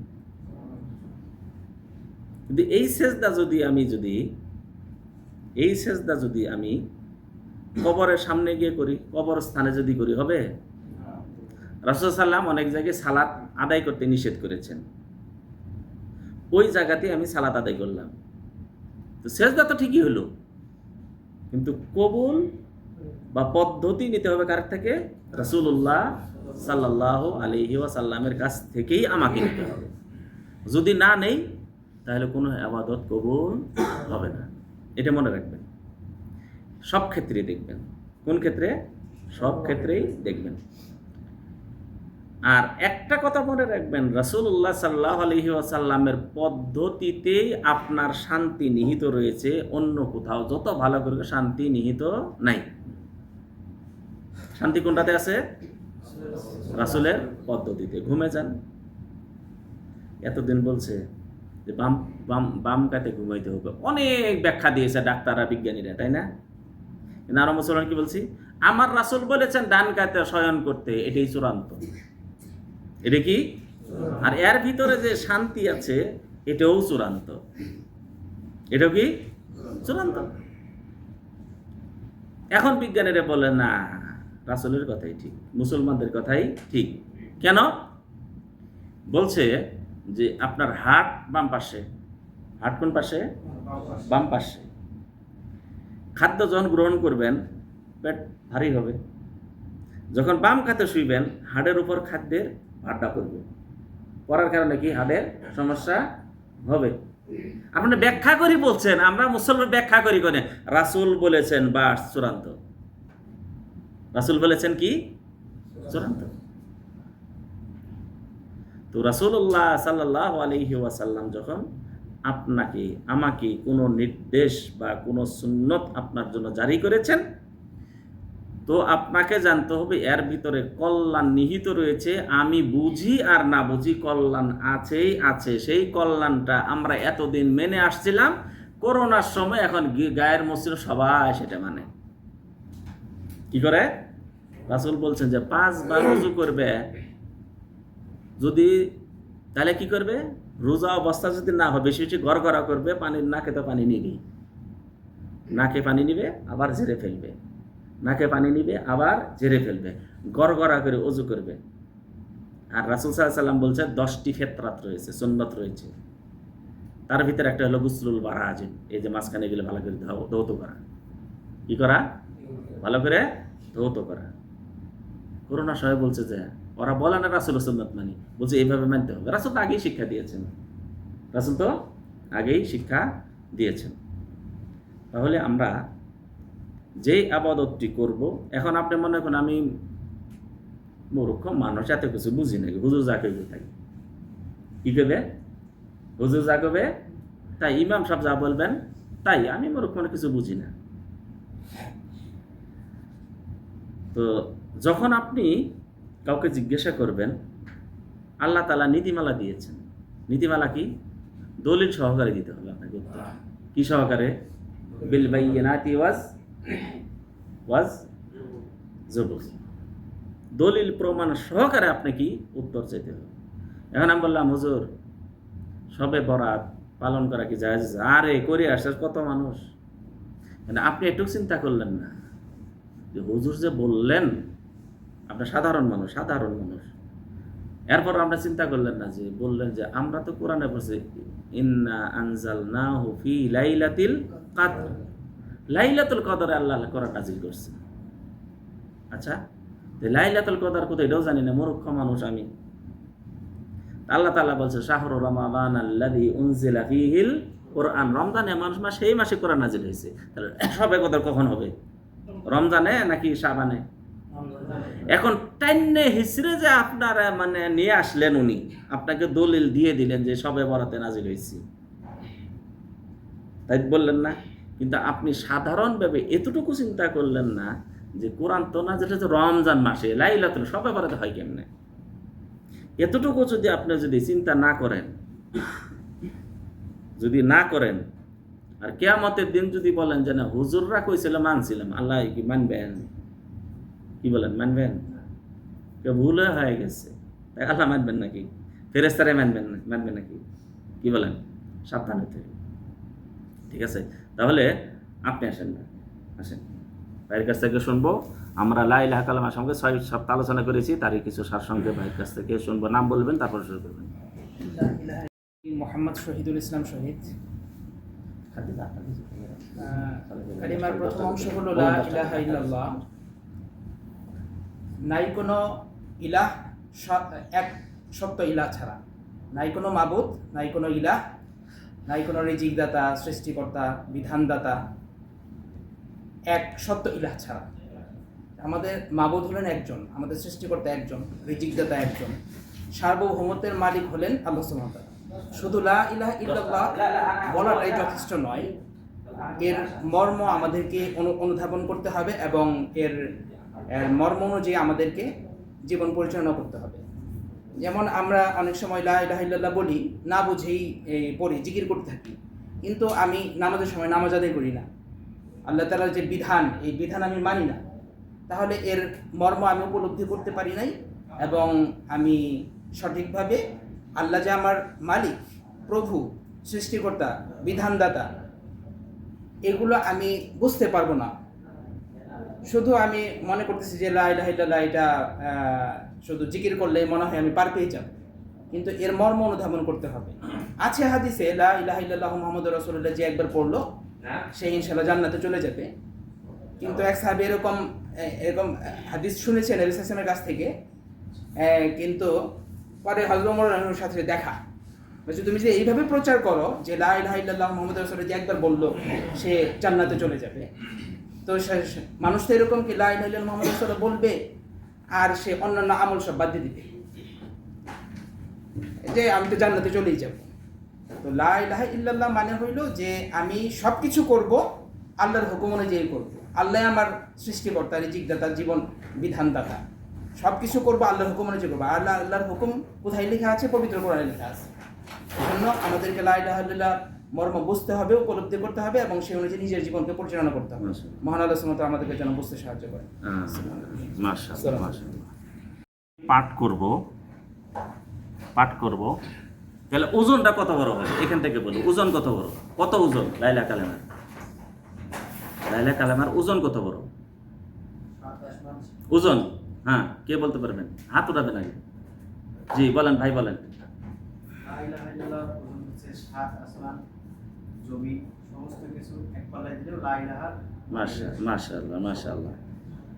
Speaker 1: কিন্তু এই সেজদা যদি আমি কবরের সামনে গিয়ে করি, কবরস্থানে যদি করি, হবে? রাসূল সাল্লাম অনেক জায়গায় সালাত আদায় করতে নিষেধ করেছেন, ওই জায়গাতে আমি সালাত আদায় করলাম, তো সেজদা তো ঠিকই হলো, কিন্তু কবুল বা পদ্ধতি নিতে হবে কার থেকে? রাসূলুল্লাহ সাল্লাল্লাহু আলাইহি ওয়াসাল্লামের কাছ থেকেই আমাকে নিতে হবে। যদি না নেই তাহলে কোনো ইবাদত কবুল হবে না। এটা মনে রাখবেন, সব ক্ষেত্রেই দেখবেন। কোন ক্ষেত্রে? সব ক্ষেত্রেই দেখবেন। আর একটা কথা মনে রাখবেন, রাসূলুল্লাহ সাল্লাল্লাহু আলাইহি ওয়াসাল্লামের পদ্ধতিতেই আপনার শান্তি নিহিত রয়েছে, অন্য কোথাও যত ভালো করে শান্তি নিহিত নাই। শান্তি কোনটাতে আছে? রাসূলের পদ্ধতিতে। ঘুমে যান। এতদিন বলছে যে বাম কাতে ঘুমাইতে হবে, অনেক ব্যাখ্যা দিয়েছে ডাক্তাররা, বিজ্ঞানীরা, তাই না? কিন্তু আমরা মুসলমান কি বলছি? আমার রাসূল বলেছেন ডান কাতে শয়ন করতে, এটাই চূড়ান্ত। এটা কি? আর এর ভিতরে যে শান্তি আছে এটাও চূড়ান্ত। এটাও কি? চূড়ান্ত। এখন বিজ্ঞানীরা বলে না, রাসূলের কথাই ঠিক, মুসলমানদের কথাই ঠিক। কেন? বলছে যে আপনার হার্ট বাম পাশে, হার্ট কোন পাশে? বাম পাশে। খাদ্য যখন গ্রহণ করবেন পেট ভারী হবে, যখন বাম খাতে শুইবেন হাড়ের উপর খাদ্যের ভারটা পড়বে, পড়ার কারণে কি হাড়ের সমস্যা হবে। আপনি ব্যাখ্যা করি বলছেন, আমরা মুসলমান ব্যাখ্যা করি কোনে? রাসূল বলেছেন, বাস চূড়ান্ত। রাসূল বলেছেন কি? চূড়ান্ত। তো রাসূলুল্লাহ সাল্লাল্লাহু আলাইহি ওয়াসাল্লাম যখন আপনাকে আমাকে কোনো নির্দেশ বা কোনো সুন্নত আপনার জন্য জারি করেছেন, তো আপনাকে জানতে হবে এর ভিতরে কল্যাণ নিহিত রয়েছে। আমি বুঝি আর না বুঝি, কল্যাণ আছেই আছে। সেই কল্যাণটা আমরা এতদিন মেনে আসছিলাম, করোনার সময় এখন গায়ের মসজিদ সবাই সেটা মানে। কি করে? রাসূল বলছেন যে 5 বার ওযু করবে, যদি তাহলে কি করবে? রোজা অবস্থা যদি না হয়, বেশি বেশি গড়গড়া করবে, পানির নাকে তো পানি নিবে, নাকে পানি নিবে আবার ঝেড়ে ফেলবে, নাকে পানি নিবে আবার ঝেড়ে ফেলবে, গড়গড়া করে ওযু করবে। আর রাসূল সাল্লাল্লাহু আলাইহি ওয়াসাল্লাম বলছেন 10টি ফিতরাত রয়েছে, সুন্নাত রয়েছে, তার ভিতরে একটা হলো গুসলুল বারাজিন, এই যে মাঝখানে গেলে ভালো করে ধৌত করা। কি করা? ভালো করে ধৌত করা। করোনা সবাই বলছে যে ওরা বলে না রাসূল সুন্নাত মানি, বলছে এইভাবে মানতে হবে। রাসূল তো আগেই শিক্ষা দিয়েছেন, রাসূল তো আগেই শিক্ষা দিয়েছেন। তাহলে আমরা যেই আবাদতটি করব, এখন আপনি মনে করেন আমি মূর্খ মানুষ, এত কিছু বুঝি নাকি, হুজুর যা কইবে তাই। কি করবে? হুজুর যা করবে তাই, ইমাম সাহেব যা বলবেন তাই, আমি মূর্খ মানে কিছু বুঝি না। তো যখন আপনি কাউকে জিজ্ঞাসা করবেন, আল্লাহ তাআলা নীতিমালা দিয়েছেন। নীতিমালা কি? দলিল সহকারে দিতে হবে আপনাকে উত্তর। কি সহকারে? বিল বাইয়িনাতি ওয়াজ জুবুর। দলিল প্রমাণ সহকারে আপনি কি উত্তর চাইতে হবে। এখন আমি বললাম, হুজুর সবে বরাত পালন করা কি জায়েজ? আরে করে আসছে কত মানুষ, মানে আপনি একটু চিন্তা করলেন না যে হুজুর যে বললেন, আপনার সাধারণ মানুষ, এরপর আমরা চিন্তা করলেন না যে বললেন যে আমরা তো কোরআনে পড়ছি ইন্না আনজালনাহু ফি লাইলাতিল কদর, লাইলাতুল কদরে আল্লাহ কোরআন নাযিল করছে। আচ্ছা, তো লাইলাতুল কদর কোথায় এটাও জানি না, মূর্খ মানুষ আমি। আল্লাহ তাআলা বলছে শাহরু রমাদান আল্লাযী উনজিলা ফীহিল কোরআন, রমজানে মাস, সেই মাসে কোরআন নাযিল হয়েছে। তাহলে সবে কদর কখন হবে? রমজানে নাকি শাবানে? এখন টাইনে হিসরে যে আপনারা মানে নিয়ে আসলেন, উনি আপনাকে দলিল দিয়ে দিলেন যে সবে বরাতে নাজিল হয়েছে, তাই বললেন না? কিন্তু আপনি সাধারণভাবে এতটুকু চিন্তা করলেন না যে কোরআন তো নাজিল হয়েছে রমজান মাসে, লাইলাতুল সবে বরাতে হয় কেমনে? এতটুকু যদি আপনি যদি চিন্তা না করেন, আর কিয়ামতের দিন যদি বলেন যে না হুজুররা কইছিল মানছিলাম, আল্লাহ কি মানবেন? কি বলেন, মানবেন? কেউ ভুল হয়ে গেছে, তাই আল্লাহ মানবেন নাকি? ফেরেশতারা মানবেন নাকি? কি বলেন? সাবধান হতে হবে। ঠিক আছে, তাহলে আপনি আসেন ভাইয়ের কাছ থেকে শুনবো। আমরা লা ইলাহা কালেমার সঙ্গে 6 সপ্তাহ আলোচনা করেছি, তারই কিছু সারসংক্ষেপ ভাইয়ের কাছ থেকে শুনবো। নাম বলবেন, তারপর শুরু করবেন।
Speaker 3: মোহাম্মদ শহীদুল ইসলাম শহীদ। কালিমার প্রথম অংশ হলো লা ইলাহা ইল্লাল্লাহ, নাই কোনো ইলাহ এক সত্য ইলাহ ছাড়া, নাই কোনো মাবুদ, নাই কোনো ইলাহ, নাই কোনো রিজিকদাতা, সৃষ্টিকর্তা, বিধানদাতা, এক সত্য ইলাহ ছাড়া। আমাদের মাবুদ হলেন একজন, আমাদের সৃষ্টিকর্তা একজন, রিজিকদাতা একজন, সার্বভৌমত্বের মালিক হলেন আল্লাহ সুবহানাহু ওয়া তাআলা। শুধু লা ইলাহা ইল্লাল্লাহ বলাটাই যথেষ্ট নয়, এর মর্ম আমাদেরকে অনুধাবন করতে হবে এবং এর মর্ম অনুযায়ী আমাদেরকে জীবন পরিচালনা করতে হবে। যেমন আমরা অনেক সময় লা ইলাহা ইল্লাল্লাহ বলি, না বুঝেই পড়ি, জিকির করতে থাকি, কিন্তু আমি নামাজের সময় নামাজ আদায় করি না, আল্লাহ তাআলার যে বিধান, এই বিধান আমি মানি না, তাহলে এর মর্ম আমি উপলব্ধি করতে পারি নাই এবং আমি সঠিকভাবে আল্লাহ যে আমার মালিক, প্রভু, সৃষ্টিকর্তা, বিধানদাতা, এগুলো আমি বুঝতে পারবো না। শুধু আমি মনে করতেছি যে লা ইলাহা ইল্লাল্লাহ এটা শুধু জিকির করলে মনে হয় আমি পার পেয়ে যাব, কিন্তু এর মর্ম অনুধাবন করতে হবে। আছে হাদিসে লা ইলাহা ইল্লাল্লাহু মুহাম্মাদুর রাসূলুল্লাহ যে একবার পড়লো সে ইনশাআল্লাহ জান্নাতে চলে যাবে। কিন্তু এক সাহাবী এরকম হাদিস শুনেছেন নবী সাল্লাল্লাহু আলাইহি ওয়াসাল্লামের কাছ থেকে, কিন্তু পরে হযরত ওমরের সাথে দেখা বলছে, তুমি যে এইভাবে প্রচার করো যে লা ইলাহা ইল্লাল্লাহু মুহাম্মাদুর রাসূলুল্লাহ যে একবার বললো সে জান্নাতে চলে যাবে, তো মানুষ তো এরকম কি লা ইলাহা ইল্লাল্লাহু মুহাম্মাদুর রাসূলুল্লাহ বলবে আর সে অন্যান্য আমল সব বাদ দিয়ে দিবে, যে আমি তো জান্নাতে চলেই যাব। তো লা ইলাহা ইল্লাল্লাহ মানে হইলো যে আমি সব কিছু করব আল্লাহর হুকুম অনুযায়ী করব, আল্লাহ আমার সৃষ্টিকর্তা, রিজিকদাতা, জীবন বিধানদাতা, সব কিছু করবো আল্লাহর হুকুম অনুযায়ী করবো। আল্লাহর হুকুম কোথায় লেখা আছে? পবিত্র কোরআনে লেখা আছে। এজন্য আমাদেরকে লা ইলাহা ইল্লাল্লাহ মর্ম বুঝতে হবে, উপলব্ধি করতে হবে এবং সেই অনুযায়ী নিজের জীবনকে পরিচালনা করতে হবে। মহান আল্লাহ সুবহানাহু ওয়া তাআলা আমাদেরকে যেন বুঝতে সাহায্য করে।
Speaker 1: মাশাআল্লাহ, মাশাআল্লাহ। পাঠ করব, তাহলে ওজনটা কত বড় হবে এখান থেকে বলো। ওজন কত বড়? কত ওজন লা ইলাহা কালেমার ওজন কত বড়? ওজন, হ্যাঁ, কে বলতে পারবেন? হাত উঠাবেন আগে। জি বলেন ভাই, বলেন।
Speaker 4: লা ইলাহা ইল্লাল্লাহ ওজন হচ্ছে 7 আসমান জমি সমস্ত কিছু এক পাল্লায় দিলেও লা ইলাহা।
Speaker 1: মাশাআল্লাহ, মাশাআল্লাহ।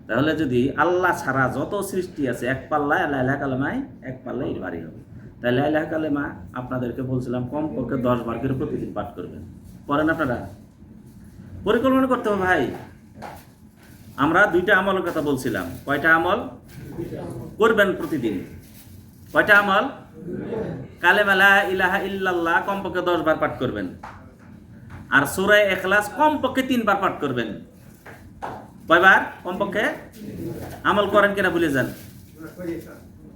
Speaker 1: তাহলে যদি আল্লাহ ছাড়া যত সৃষ্টি আছে এক পাল্লায়, লা ইলাহা কালেমায় এক পাল্লায় ভারী হবে। তাই লা ইলাহা কালেমা আপনাদেরকে বলছিলাম কমপক্ষে 10 বার করে প্রতিদিন পাঠ করবেন। পড়েন আপনারা? পরিকল্পনা করতে হবে ভাই। আমরা 2টা আমলের কথা বলছিলাম। কয়টা আমল করবেন প্রতিদিন? কয়টা আমল? কালেমা লা ইলাহা ইল্লাল্লাহ কমপক্ষে 10 বার পাঠ করবেন, আর সূরা ইখলাস কমপক্ষে 3 বার পাঠ করবেন। কয়বার? কমপক্ষে। আমল করেন কিনা ভুলে যান?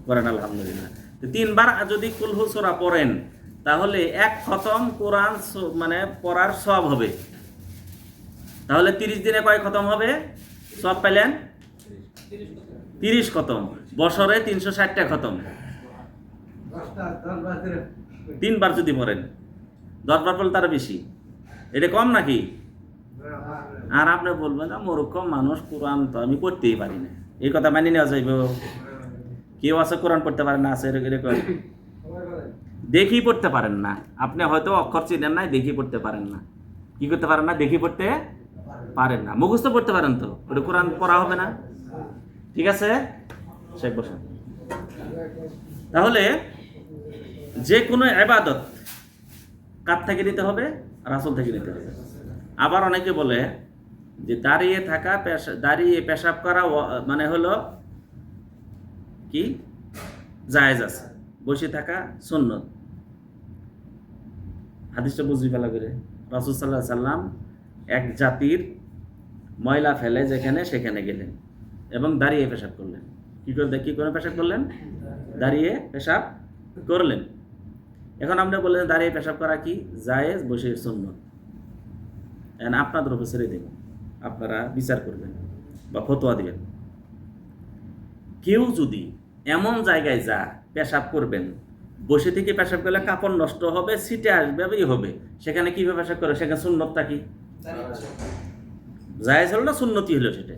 Speaker 1: করেন, আলহামদুলিল্লাহ। 3 বার যদি কুলহু সূরা পড়েন তাহলে 1 খতম কোরআন মানে পড়ার সওয়াব হবে। তাহলে 30 দিনে কয় খতম হবে? সব পেলেন 30 খতম। বছরে 360টা খতম। 3 বার যদি পড়েন, 10 বার পড়লে তার বেশি, এটা কম নাকি? আর আপনি বলবেন না মূর্খ মানুষ, কোরআন তো আমি পড়তেই পারি না, এই কথা মানি নেওয়া যাইব? কেউ আছে কোরআন পড়তে পারেন না, আছে এরকম দেখি পড়তে পারেন না, আপনি হয়তো অক্ষর চিনেন নাই, দেখি পড়তে পারেন না। কি করতে পারেন না? দেখি পড়তে পারেন না। মুখস্থ পড়তে পারেন তো, ওটা কোরআন পড়া হবে না? ঠিক আছে, শেখ বসেন। তাহলে যে কোনো ইবাদত কার থেকে নিতে হবে? রাসূল থেকে নিতে হবে। আবার অনেকে বলে যে দাঁড়িয়ে থাকা, দাঁড়িয়ে পেশাব করা মানে হলো কি জায়েজ আছে, বসে থাকা সুন্নত। হাদিসটা বুঝবি ভালো করে। রাসূল সাল্লাল্লাহু আলাইহি সাল্লাম এক জাতির ময়লা ফেলে যেখানে সেখানে গেলেন এবং দাঁড়িয়ে পেশাব করলেন। কি করে পেশাব করলেন? দাঁড়িয়ে পেশাব করলেন। এখন আমরা বললেন দাঁড়িয়ে পেশাব করা কি জায়েজ, বসে সুন্নত। এখন আপনাদের উপর ছেড়ে দেব, আপনারা বিচার করবেন বা ফতোয়া দিবেন। কেউ যদি এমন জায়গায় যা পেশাব করবেন, বসে থেকে পেশাব করলে কাপড় নষ্ট হবে, ছিটে আসবে, হবে, সেখানে কিভাবে পেশাব করে? সেখানে সুন্নতটা কি? জায়েজ হলো না সুন্নতি হলো? সেটা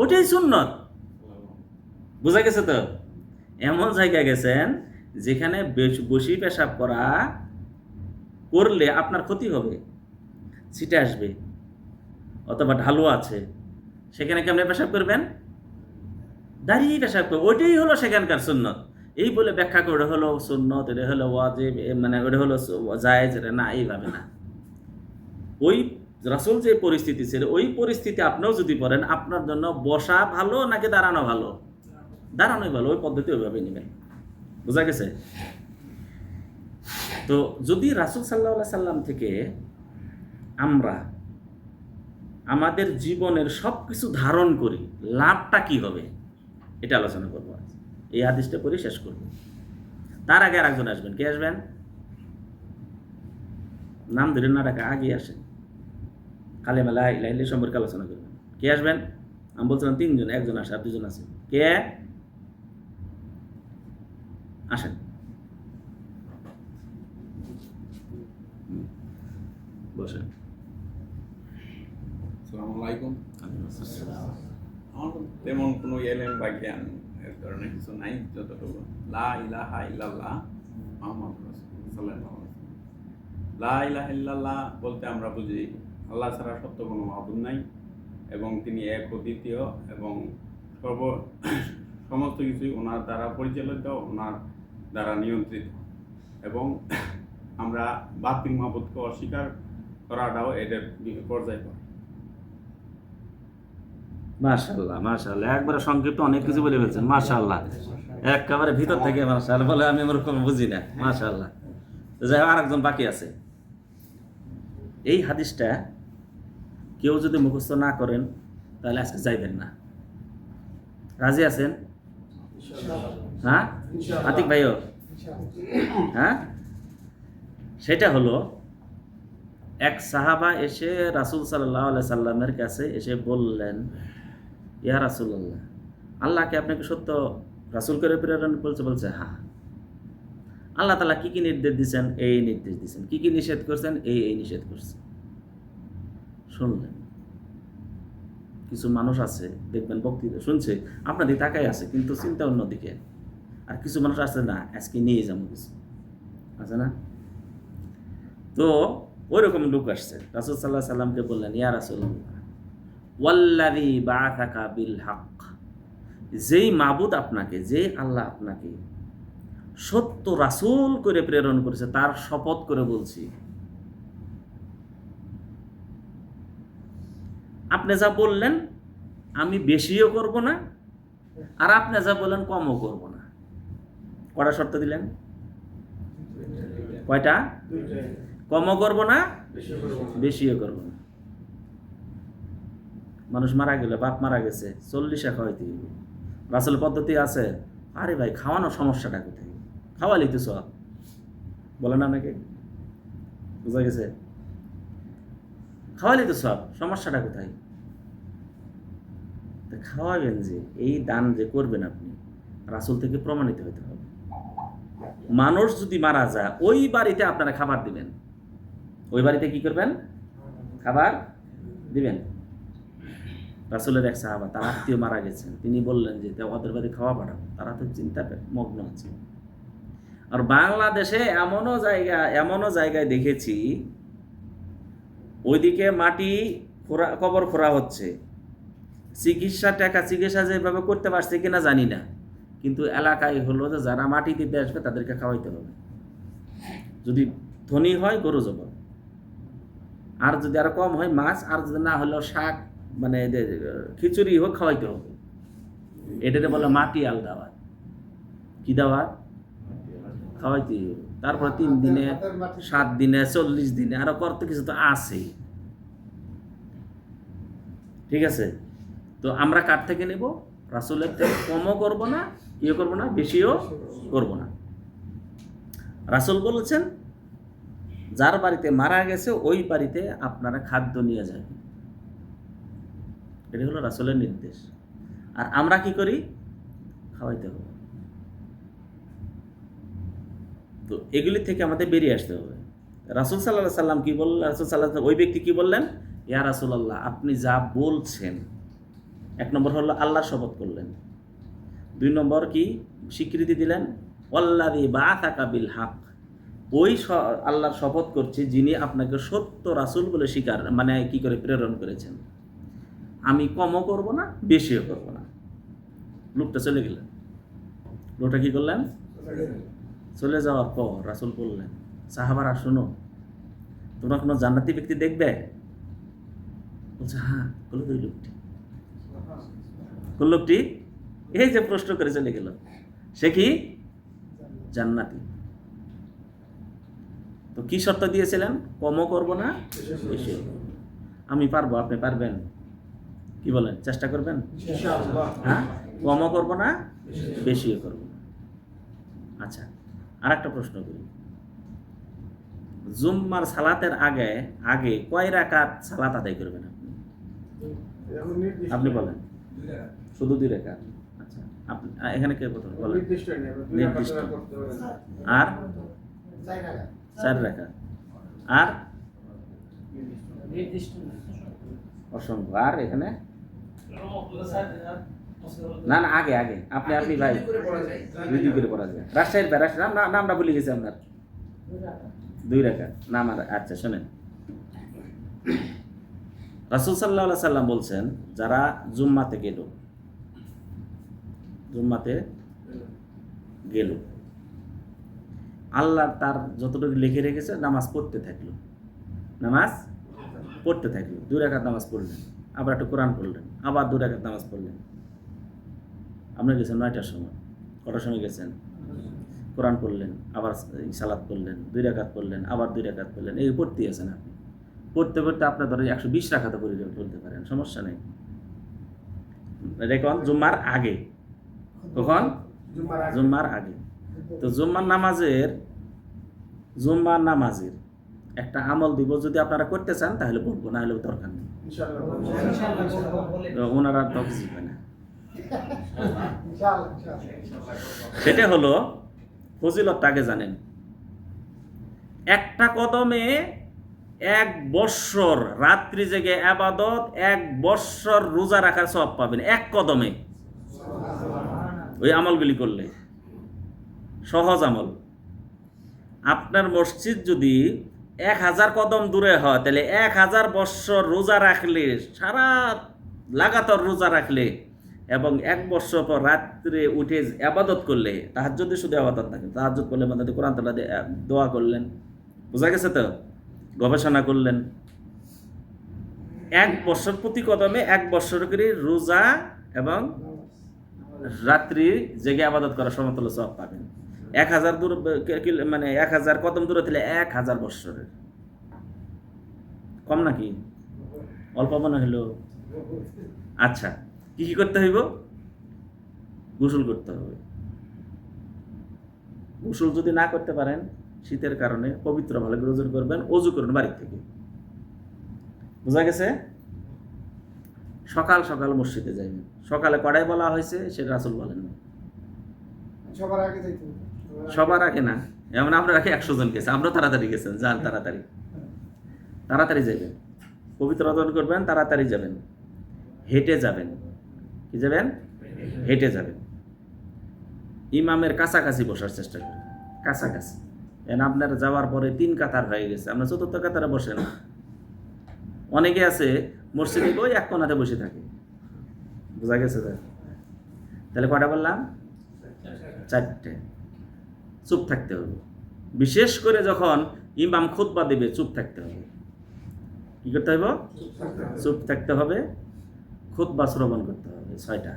Speaker 1: ওটাই সুন্নত। বোঝা গেছে তো? এমন জায়গায় গেছেন যেখানে বসি পেশাব করা করলে আপনার ক্ষতি হবে, ছিটে আসবে, অথবা ঢালু আছে, সেখানে কেমনে পেশাব করবেন? দাঁড়িয়ে পেশাব করবে। ওইটাই হলো সেখানকার সুন্নত। এই বলে ব্যাখ্যা করে হলো সুন্নত, এটা হলো ওয়াজিব, মানে ওটা হলো জায়েজ, এটা না, এইভাবে না। ওই রাসূল যে পরিস্থিতি ছিল, ওই পরিস্থিতি আপনিও যদি পড়েন, আপনার জন্য বসা ভালো নাকি দাঁড়ানো ভালো? দাঁড়ানোই ভালো। ওই পদ্ধতি ওইভাবে নেবেন। বোঝা গেছে? তো যদি রাসূল সাল্লাল্লাহু আলাইহি সাল্লাম থেকে আমরা আমাদের জীবনের সব কিছু ধারণ করি, লাভটা কি হবে এটা আলোচনা করবো। এই হাদিসটা পড়ে শেষ করব। তার আগে আরেকজন আসবেন। কে আসবেন? নাম ধরে না ডাকা, আগে আসেন। কালেমা লা ইলাহা ইল্লাল্লাহ সম্পর্কে আলোচনা করবেন। কে আসবেন? আমি বলছিলাম 3 জন, একজন আসে, আর 2 জন আছে। কে? আসেন। বসেন।
Speaker 5: আসসালামু আলাইকুম। আমার তেমন কোনো এলেম বা জ্ঞান এর ধরনের কিছু নাই, যতটুকু লা ইলাহা ইল্লাল্লাহ মুহাম্মাদুর রাসূলুল্লাহ সাল্লাল্লাহু আলাইহি ওয়াসাল্লাম। লা ইলাহা ইল্লাল্লাহ বলতে আমরা বুঝি আল্লাহ ছাড়া সত্য কোনো মাবুদ নাই এবং তিনি এক অদ্বিতীয় এবং সমস্ত কিছুই ওনার দ্বারা পরিচালিত, ওনার দ্বারা নিয়ন্ত্রিত, এবং আমরা বাতিল মাবুদকে অস্বীকার করাটাও এদের পর্যায়ে পড়ে।
Speaker 1: মাশাআল্লাহ, মাশাআল্লাহ, একবারে সংক্ষিপ্ত অনেক কিছু বলে ফেলছেন। মাশাআল্লাহ, একেবারে ভিতর থেকে মাশাআল্লাহ বলে, আমি ওরকম বুঝি না। মাশাআল্লাহ। যাই হোক, আরেকজন বাকি আছে। এই হাদিসটা কেউ যদি মুখস্থ না করেন তাহলে আজকে যাইবেন না। রাজি আছেন? হ্যাঁ আতিক ভাইও? হ্যাঁ, সেটা হলো এক সাহাবা এসে রাসূল সাল্লাল্লাহু আলাইহি সাল্লামের কাছে এসে বললেন, ইয়া রাসূলুল্লাহ, আল্লাহকে আপনাকে সত্য রাসূল করে প্রেরণ করেছে? বলছে হ্যাঁ। আল্লাহ তাআলা কি কি নির্দেশ দিয়েছেন? এই নির্দেশ দিয়েছেন। কি কি নিষেধ করছেন? এই নিষেধ করছেন। শুনলেন। কিছু মানুষ আছে দেখবেন বক্তৃতা শুনছে, আপনাদের তাকাই আছে, কিন্তু চিন্তা অন্যদিকে। আর কিছু মানুষ আছে না, আজকে নিয়ে যাবো কিছু, আছে না? তো ওই রকম লোক আসছে। রাসূল সাল্লাল্লাহু আলাইহি সাল্লামকে বললেন, ইয়া রাসূলুল্লাহ, ওয়াল্লাযী বাআসাকা বিল হক, যেই মাবুদ আপনাকে, যে আল্লাহ আপনাকে সত্য রাসূল করে প্রেরণ করেছে, তার শপথ করে বলছি, আপনি যা বললেন আমি বেশিও করব না, আর আপনি যা বললেন কমও করব না। কটা শর্ত দিলেন? কয়টা? কমও করব না, বেশিও করব না। মানুষ মারা গেলে, বাপ মারা গেছে, 40 খাওয়াইতে হবে। রাসূল পদ্ধতি আছে। আরে ভাই, খাওয়ানোর সমস্যাটা কোথায়? খাওয়ালেই তো সব, বলে না নাকি? বুঝা গেছে? খাওয়ালেই তো সব, সমস্যাটা কোথায়? খাওয়াবেন যে, এই দান যে করবেন আপনি, রাসূল থেকে প্রমাণিত হতে হবে। মানুষ যদি মারা যায় ওই বাড়িতে আপনারা খাবার দিবেন। ওই বাড়িতে কি করবেন? খাবার দিবেন। রাসূলের এক সাহাবা, তার আত্মীয় মারা গেছেন, তিনি বললেন যে ওদের বাড়ি খাওয়া পাঠাবো। তারা তো চিন্তাতে মগ্ন আছে। আর বাংলাদেশে এমনও জায়গায় দেখেছি ওইদিকে মাটি কবর খোঁড়া হচ্ছে, চিকিৎসা যেভাবে করতে পারছে কিনা জানি না, কিন্তু এলাকায় হলো যে যারা মাটি দিতে আসবে তাদেরকে খাওয়াইতে হবে। যদি ধনী হয় গরু জবাই, আর যদি আরো কম হয় মাছ, আর যদি না হলেও শাক মানে খিচুড়ি হোক খাওয়াইতে হবে। এটাকে বলে মাটি আল দাওয়াত। কি দাওয়াত? খাওয়াইতে হবে। তারপর 3 দিনে, 7 দিনে, 40 দিনে, আরো কত কিছু তো আছেই। ঠিক আছে? তো আমরা কার থেকে নেব? রাসূলের থেকে। কমও করব না, ইয়ে করব না, বেশিও করব না। রাসূল বলেছেন যার বাড়িতে মারা গেছে ওই বাড়িতে আপনারা খাদ্য নিয়ে যাবেন। এটা হলো রাসূলের নির্দেশ। আর আমরা কি করি? খাওয়াইতে হবে। তো এগুলি থেকে আমাদের বেরিয়ে আসতে হবে। রাসূল সাল্লাল্লাহু আলাইহি সাল্লাম কি বললেন? রাসূল সাল্লাল্লাহু আলাইহি ওই ব্যক্তি কি বললেন? ইয়া রাসূলুল্লাহ, আপনি যা বলছেন, 1 নম্বর হলো আল্লাহর শপথ করলেন, 2 নম্বর কি স্বীকৃতি দিলেন? ওয়াল্লাযী বাআসাকা বিল হক, ওই আল্লাহর শপথ করছে যিনি আপনাকে সত্য রাসূল বলে মানে কি করে প্রেরণ করেছেন। আমি কমও করব না, বেশিও করব না। লোকটা চলে গেলেন। লোকটা কি করলেন? চলে যাওয়ার পর রাসূল বললেন, সাহাবারা শোনো, তোমরা কোনো জান্নাতি ব্যক্তি দেখবে? বলছে হ্যাঁ। বললো ওই লোকটি। কোন লোকটি? এই যে প্রশ্ন করে চলে গেল, সে কি জান্নাতি। তো কি শর্ত দিয়েছিলেন? কমও করব না, বেশি। আমি পারবো, আপনি পারবেন? কি বলেন? চেষ্টা করবেন? হ্যাঁ, কমও করব না, বেশিও করব না। আচ্ছা, আর একটা প্রশ্ন করি। জুম্মার সালাতের আগে কয় রাকাত সালাত আদায় করবেন আপনি? আপনি বলেন। শুধু 2 রাকাত। আচ্ছা, আপনি এখানে কে প্রথম বলেন? নির্দিষ্ট। আর 4 রাকাত। আর অসংখ্য। আর এখানে না আগে আপনি ভাই দুই করে পড়া যায়। রাজশাহীর নামটা ভুলে গেছি আপনার। 2 রাকাত নাম। আচ্ছা শোনেন, রাসূল সাল্লাল্লাহু আলাইহি সাল্লাম বলছেন যারা জুম্মাতে গেল, আল্লাহ তার যতটুকু লিখে রেখেছে নামাজ পড়তে থাকলো। 2 রাকাত নামাজ পড়লেন, আবার একটু কোরআন পড়লেন, আবার 2 রাকাত নামাজ পড়লেন। আপনি গেছেন 9টার সময়, কটার সময় গেছেন? কোরআন পড়লেন, আবার সালাত পড়লেন, 2 রাকাত পড়লেন, আবার 2 রাকাত পড়লেন। এই পড়তেই আছেন আপনি। পড়তে আপনি ধরেন 120 রাকাত পড়তে পারেন, সমস্যা নেই। দেখুন জুম্মার আগে। কখন? জুম্মার আগে। তো জুম্মার নামাজের একটা আমল দিব, যদি আপনারা করতে চান তাহলে বলবো, না হলে দরকার নেই। ওনারা তফসিল হয় না। সেটা হলো ফজিলতটাকে জানেন। একটা কদমে 1 বৎসর রাত্রি জেগে ইবাদত, 1 বৎসর রোজা রাখার সওয়াব পাবেন এক কদমে। ওই আমলগুলি করলে সহজ আমল। আপনার মসজিদ যদি 1000 কদম দূরে হয়, তাহলে 1000 বৎসর রোজা রাখলে, সারা লাগাতার রোজা রাখলে, এবং 1 বৎসর পর রাত্রে উঠে ইবাদত করলে, তাহাজ্জুদে শুধু ইবাদত না, তাহাজ্জুদ করলে মানে কোরআন তেলাওয়াত, দোয়া করলেন, বোঝা গেছে তো, গবেষণা করলেন, 1 বৎসর প্রতি কদমে 1 বৎসর করে রোজা এবং রাত্রি জেগে ইবাদত করার সমতুল্য সওয়াব পাবেন। 1000 দূর মানে 1000 কদম দূরে দিলে 1000 বৎসরের। কম নাকি? অল্প মনে হলো? আচ্ছা, কি করতে হইব? গোসল করতে হবে। গোসল যদি না করতে পারেন, শীতের কারণে পবিত্র ভালো করে ওযু করবেন, ওযু করুন বাড়ি থেকে। বোঝা গেছে? সকাল সকাল মসজিদে যাইবেন। সকালে কড়াই বলা হয়েছে, সেটা রাসূল বলেন না। সবার আগে না, এমন আমরা আগে 100 জন গেছে, আমরা তাড়াতাড়ি গেছেন, যান তাড়াতাড়ি তাড়াতাড়ি যাবেন, পবিত্র অর্জন করবেন, তাড়াতাড়ি যাবেন, হেঁটে যাবেন। কি যাবেন? হেঁটে যাবেন। ইমামের কাছাকাছি বসার চেষ্টা করবেন, কাছাকাছি। এন আপনার যাওয়ার পরে 3 কাতার হয়ে গেছে, আপনার 4র্থ কাতারে বসেন। অনেকে আছে মসজিদে ওই এক কোণাতে বসে থাকে, বোঝা গেছে? তাহলে কয়টা বললাম? 4টে। চুপ থাকতে হবে, বিশেষ করে যখন ইমাম খুতবা দেবে চুপ থাকতে হবে। কি করতে হবে? চুপ থাকতে হবে, খুতবা শ্রবণ করতে হবে। 6টা।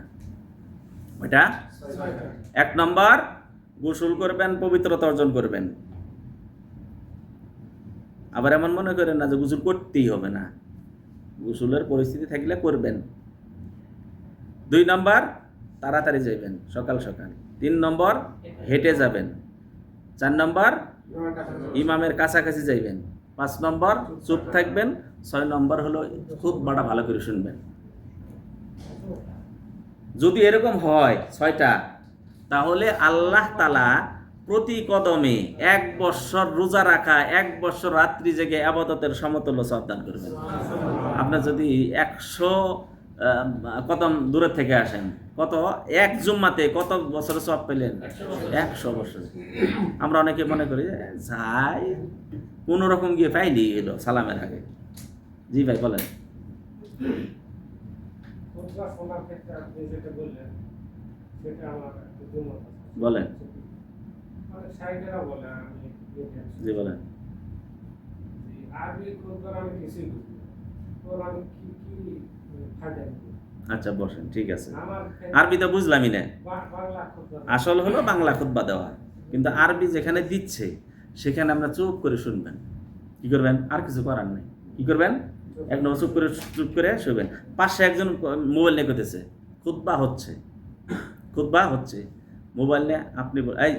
Speaker 1: ওইটা 1 নম্বর, গোসল করবেন, পবিত্রতা অর্জন করবেন। আবার এমন মনে করেন না যে গোসল করতেই হবে, না, গোসলের পরিস্থিতি থাকলে করবেন। 2 নম্বর, তাড়াতাড়ি যাবেন, সকাল সকাল। 3 নম্বর, হেঁটে যাবেন। 4 নম্বর, ইমামের কাছাকাছি যাইবেন। 5 নম্বর, চুপ থাকবেন। 6 নম্বর হলো খুতবাটা ভালো করে শুনবেন। যদি এরকম হয় 6টা, তাহলে আল্লাহ তাআলা প্রতি কদমে 1 বৎসর রোজা রাখা, 1 বৎসর রাত্রি জেগে আবাদতের সমতুল্য সওয়াব দান করবেন। আপনার যদি 100 কদম দূরে থেকে আসেন, কত? 1 জুম্মাতে কত বছরের সওয়াব পেলেন? 100 বছর। আমরা অনেকে মনে করি যাই কোনো রকম গিয়ে পাইলি এলো সালামের আগে। জি ভাই বলেন।
Speaker 6: শোনার ক্ষেত্রে আপনি যেটা বললেন সেটা আমার একটু দ্বিমত আছে।
Speaker 1: বলেন।
Speaker 6: অনেক সাইডেরা বলে, আমি
Speaker 1: জি বলেন।
Speaker 6: আরবি খুতবার আমি কিছুই বুঝি না, ওর আমি কি কি ফায়দা নিব?
Speaker 1: আচ্ছা বসেন, ঠিক আছে।
Speaker 6: আমার
Speaker 1: আরবি তো বুঝলামই না,
Speaker 6: বাংলা খুতবা
Speaker 1: আসল হলো বাংলা খুতবা দেওয়া, কিন্তু আরবি যেখানে দিচ্ছে সেখানে আমরা চুপ করে শুনবেন। কি করবেন? আর কিছু করার নেই। কি করবেন? একদম চুপ করে শুনবেন। পাশে একজন মোবাইল নিয়ে করতেছে, খুতবা হচ্ছে, মোবাইল নিয়ে আপনি এই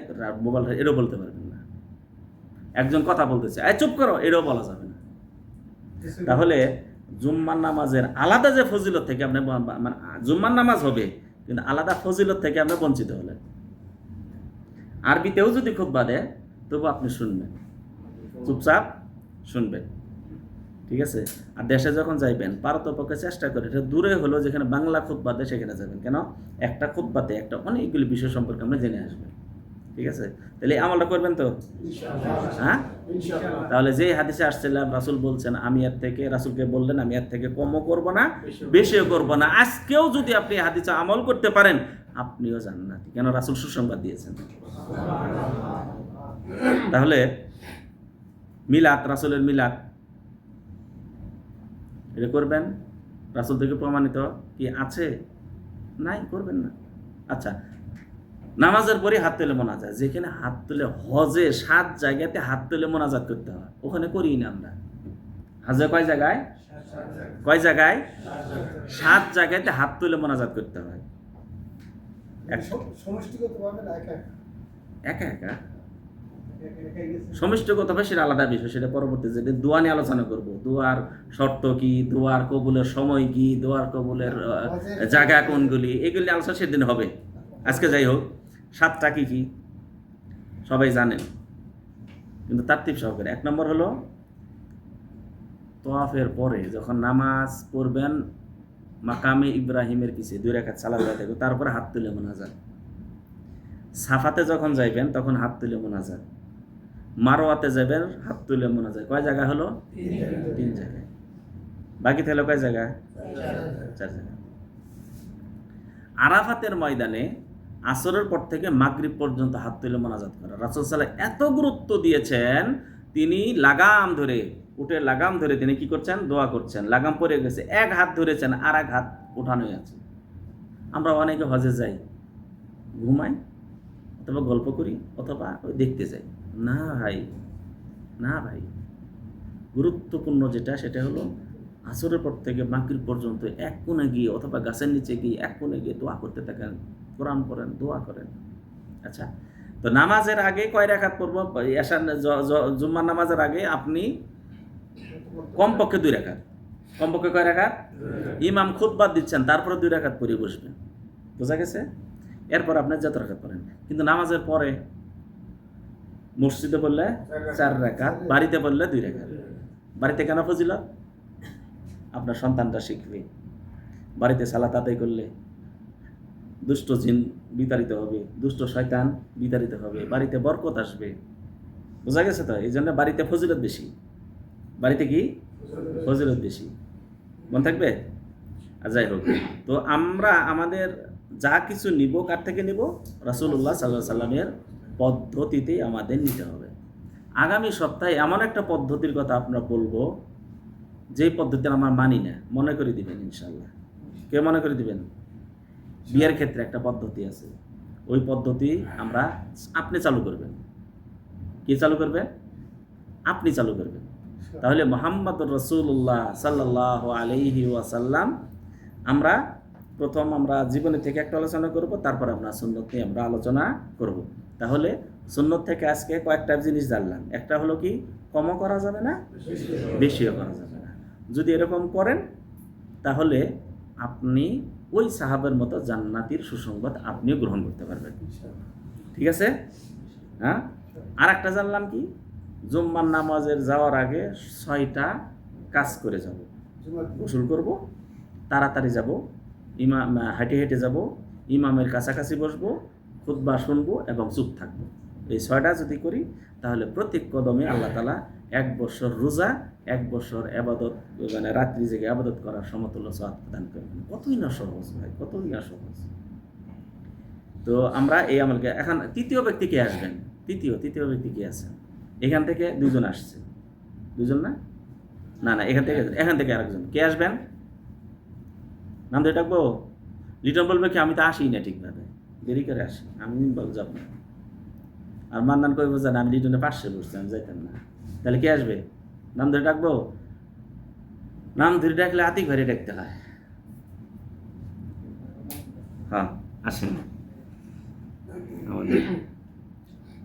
Speaker 1: মোবাইল এটাও বলতে পারবেন না। একজন কথা বলতেছে, এই চুপ করো, এটাও বলা যাবে না। তাহলে জুম্মার নামাজের আলাদা যে ফজিলত থেকে আপনি মানে জুম্মার নামাজ হবে, কিন্তু আলাদা ফজিলত থেকে আপনি বঞ্চিত হলেন। আরবিতেও যদি খুতবা দেয় তবু আপনি শুনবেন, চুপচাপ শুনবেন, ঠিক আছে? আর দেশে যখন যাইবেন পারতপক্ষে চেষ্টা করে এটা দূরে হলো যেখানে বাংলা খুতবা দেয় সেখানে যাবেন। কেন? একটা খুতবাতে একটা অনেকগুলি বিষয় সম্পর্কে আমরা জেনে আসবেন, ঠিক আছে? তাহলে আমলটা করবেন তো? হ্যাঁ, তাহলে যেই হাদিসে আসছিলাম রাসূল বলছেন আমি এর থেকে, রাসূলকে বললেন আমি এর থেকে কমও করব না বেশিও করব না। আজকেও যদি আপনি হাদিসে আমল করতে পারেন আপনিও জান্নাতি, কেন? রাসূল সুসংবাদ দিয়েছেন। তাহলে মিলাদ, রাসূলের মিলাদ এটা করবেন, রাসূল থেকে প্রমাণিত কি আছে? নাই, করবেন না। আচ্ছা, নামাজের পরে হাত তুলে মোনাজাত, যেখানে হাত তুলে হজে 7 জায়গাতে হাত তুলে মোনাজাত করতে হয়, ওখানে করি না আমরা। হজে কয় জায়গায়? 7 জায়গাতে হাত তুলে মোনাজাত করতে হয়।
Speaker 6: সমষ্টিগতভাবে না একা
Speaker 1: একা সমষ্টিগতভাবে সেটা আলাদা বিষয়, সেটা পরবর্তী যেটা দোয়া নিয়ে আলোচনা করব। দোয়ার শর্ত কি, দোয়ার কবুলের সময় কি, দোয়ার কবুলের জায়গা কোনগুলি, এগুলি আলোচনা সেদিন হবে। আজকে যাই হোক, 7টা কি সবাই জানেন, কিন্তু তারতিব সহকারে। 1 নম্বর হলো তোয়াফের পরে যখন নামাজ পড়বেন মাকামে ইব্রাহিমের পিছে 2 রাকাত সালাত আদায় করবেন, তারপরে হাত তুলে মোনাজাত। সাফাতে যখন যাইবেন তখন হাত তুলে মোনাজাত। মারওয়াতে যাবেন হাত তুলে মোনাজাত। কয় জায়গা হলো? 3 জায়গায়। বাকি থাকলো কয় জায়গা? 4 জায়গা। আরাফাতের ময়দানে আসরের পর থেকে মাগরিব পর্যন্ত হাত তুলে মোনাজাত করা রাসূল সাল্লাল্লাহু আলাইহি এত গুরুত্ব দিয়েছেন। তিনি লাগাম ধরে, উটের লাগাম ধরে তিনি কি করছেন? দোয়া করছেন। লাগাম পড়ে গেছে, 1 হাত ধরেছেন আর 1 হাত উঠানোই আছে। আমরা অনেকে হজে যাই, ঘুমাই অথবা গল্প করি অথবা ওই দেখতে যাই। না ভাই, গুরুত্বপূর্ণ যেটা সেটা হলো আসরের পর থেকে মাগরিব পর্যন্ত 1 কোণে গিয়ে অথবা গাছের নিচে গিয়ে 1 কোণে গিয়ে দোয়া করতে থাকেন, কোরআন পড়েন, দোয়া করেন। আচ্ছা, তো নামাজের আগে কয় রাকাত পড়ব? জুম্মার নামাজের আগে আপনি কমপক্ষে 2 রাকাত। কমপক্ষে কয় রাকাত? ইমাম খুতবা দিচ্ছেন তারপরে 2 রাকাত পড়ে বসবেন, বোঝা গেছে? এরপর আপনি যত রাকাত পড়েন। কিন্তু নামাজের পরে মসজিদে পড়লে 4 রাকাত, বাড়িতে পড়লে 2 রাকাত। বাড়িতে কেন ফজিলত? আপনার সন্তানটা শিখবে, বাড়িতে সালাত আদায় করলে দুষ্ট জিন বিতাড়িত হবে, দুষ্ট শয়তান বিতাড়িত হবে, বাড়িতে বরকত আসবে। বোঝা গেছে তো? এই জন্য বাড়িতে ফজিলত বেশি। বাড়িতে কি ফজিলত বেশি, মনে থাকবে? আর যাই হোক, তো আমরা আমাদের যা কিছু নিব কার থেকে নিব? রাসূলুল্লাহ সাল্লাল্লাহু আলাইহি সাল্লামের পদ্ধতিতেই আমাদের নিতে হবে। আগামী সপ্তাহে এমন একটা পদ্ধতির কথা আমরা বলবো যেই পদ্ধতি আমরা মানি না, মনে করে দিবেন ইনশাল্লাহ। কে মনে করে দিবেন? বিয়ের ক্ষেত্রে একটা পদ্ধতি আছে, ওই পদ্ধতি আপনি চালু করবেন। কি চালু করবেন? আপনি চালু করবেন। তাহলে মুহাম্মদুর রাসূলুল্লাহ সাল্লাল্লাহু আলাইহি ওয়াসাল্লাম আমরা জীবনে থেকে একটা আলোচনা করব, তারপর আমরা সুন্নত নিয়ে আমরা আলোচনা করব। তাহলে সুন্নত থেকে আজকে কয়েকটা জিনিস জানলাম। একটা হলো কি, কমও করা যাবে না, বেশিও করা যাবে না। যদি এরকম করেন তাহলে আপনি ওই সাহাবের মতো জান্নাতির সুসংবাদ আপনিও গ্রহণ করতে পারবেন। ঠিক আছে? হ্যাঁ, আর একটা জানলাম কি, জুম্মার নামাজের যাওয়ার আগে 6টা কাজ করে যাব। গোসল করব, তাড়াতাড়ি যাব, হেঁটে হেঁটে যাব, ইমামের কাছাকাছি বসবো, খুতবা শুনবো এবং চুপ থাকবো। এই 6টা যদি করি তাহলে প্রত্যেক কদমে আল্লাহ তাআলা 1 বছর রোজা, 1 বছর ইবাদত, মানে রাত্রি জেগে ইবাদত করার সমতুল্য সওয়াব প্রদান করবেন। কতই না সহজ ভাই, কতই না সহজ। তো আমরা এই আমলকে এখন তৃতীয় ব্যক্তি কে আসবেন? তৃতীয় ব্যক্তি কে আছেন? এখান থেকে 2 জন আসছে। 2 জন না, এখান থেকে আরেকজন কে আসবেন? নাম দিয়ে ডাকবো? লিটন বলবে কি, আমি তো আসি না ঠিকভাবে, দেরি করে আসি, আমি যাব না। আর মান্নান কই বোঝেন, আমি লিটনের পাশে বসছি, আমি যাইতাম না। তাহলে কে আসবে? নাম ধরে ডাকবো? নাম ধরে ডাকলে আতিক ঘরে ডাকতে হয়। হ্যাঁ, আসেন আমাদের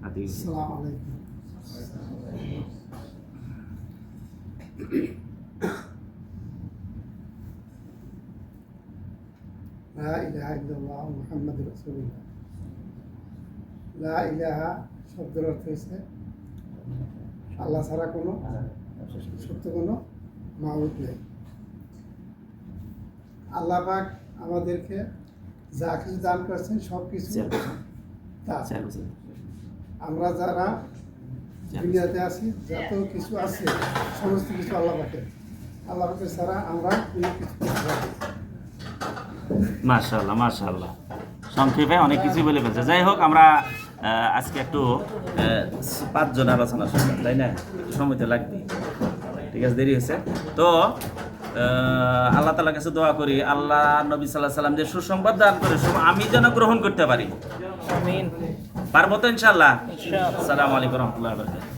Speaker 1: আতিক।
Speaker 7: আসসালামু আলাইকুম। লা ইলাহা ইল্লাল্লাহ মুহাম্মাদুর রাসূলুল্লাহ। লা ইলাহা শব্দের অর্থ হচ্ছে আল্লাহ ছাড়া কোনো সত্য কোনো মাবুদ নেই। আল্লাহ পাক আমাদেরকে যা কিছু দান করেছেন সব কিছু তার। আমরা যারা দুনিয়াতে আছি, যত কিছু আছে সমস্ত কিছু আল্লাহ পাকের। আল্লাহ পাকের ছাড়া আমরা কোনো কিছু করতে পারি না।
Speaker 1: মাশাআল্লাহ সংক্ষেপে অনেক কিছু বলে ফেলছে। যাই হোক, আমরা আজকে একটু 5 জন আলোচনা শুনলাম, তাই না? সময় তো লাগবে, ঠিক আছে, দেরি হয়েছে। তো আল্লাহ তাআলার কাছে দোয়া করি, আল্লাহ নবী সাল্লাল্লাহু আলাইহি ওয়াসাল্লাম যে সুসংবাদ দান করে আমি যেন গ্রহণ করতে পারি। আমিন। পারবো তো ইনশাআল্লাহ? আসসালামু আলাইকুম ওয়া রাহমাতুল্লাহি ওয়া বারাকাতুহু।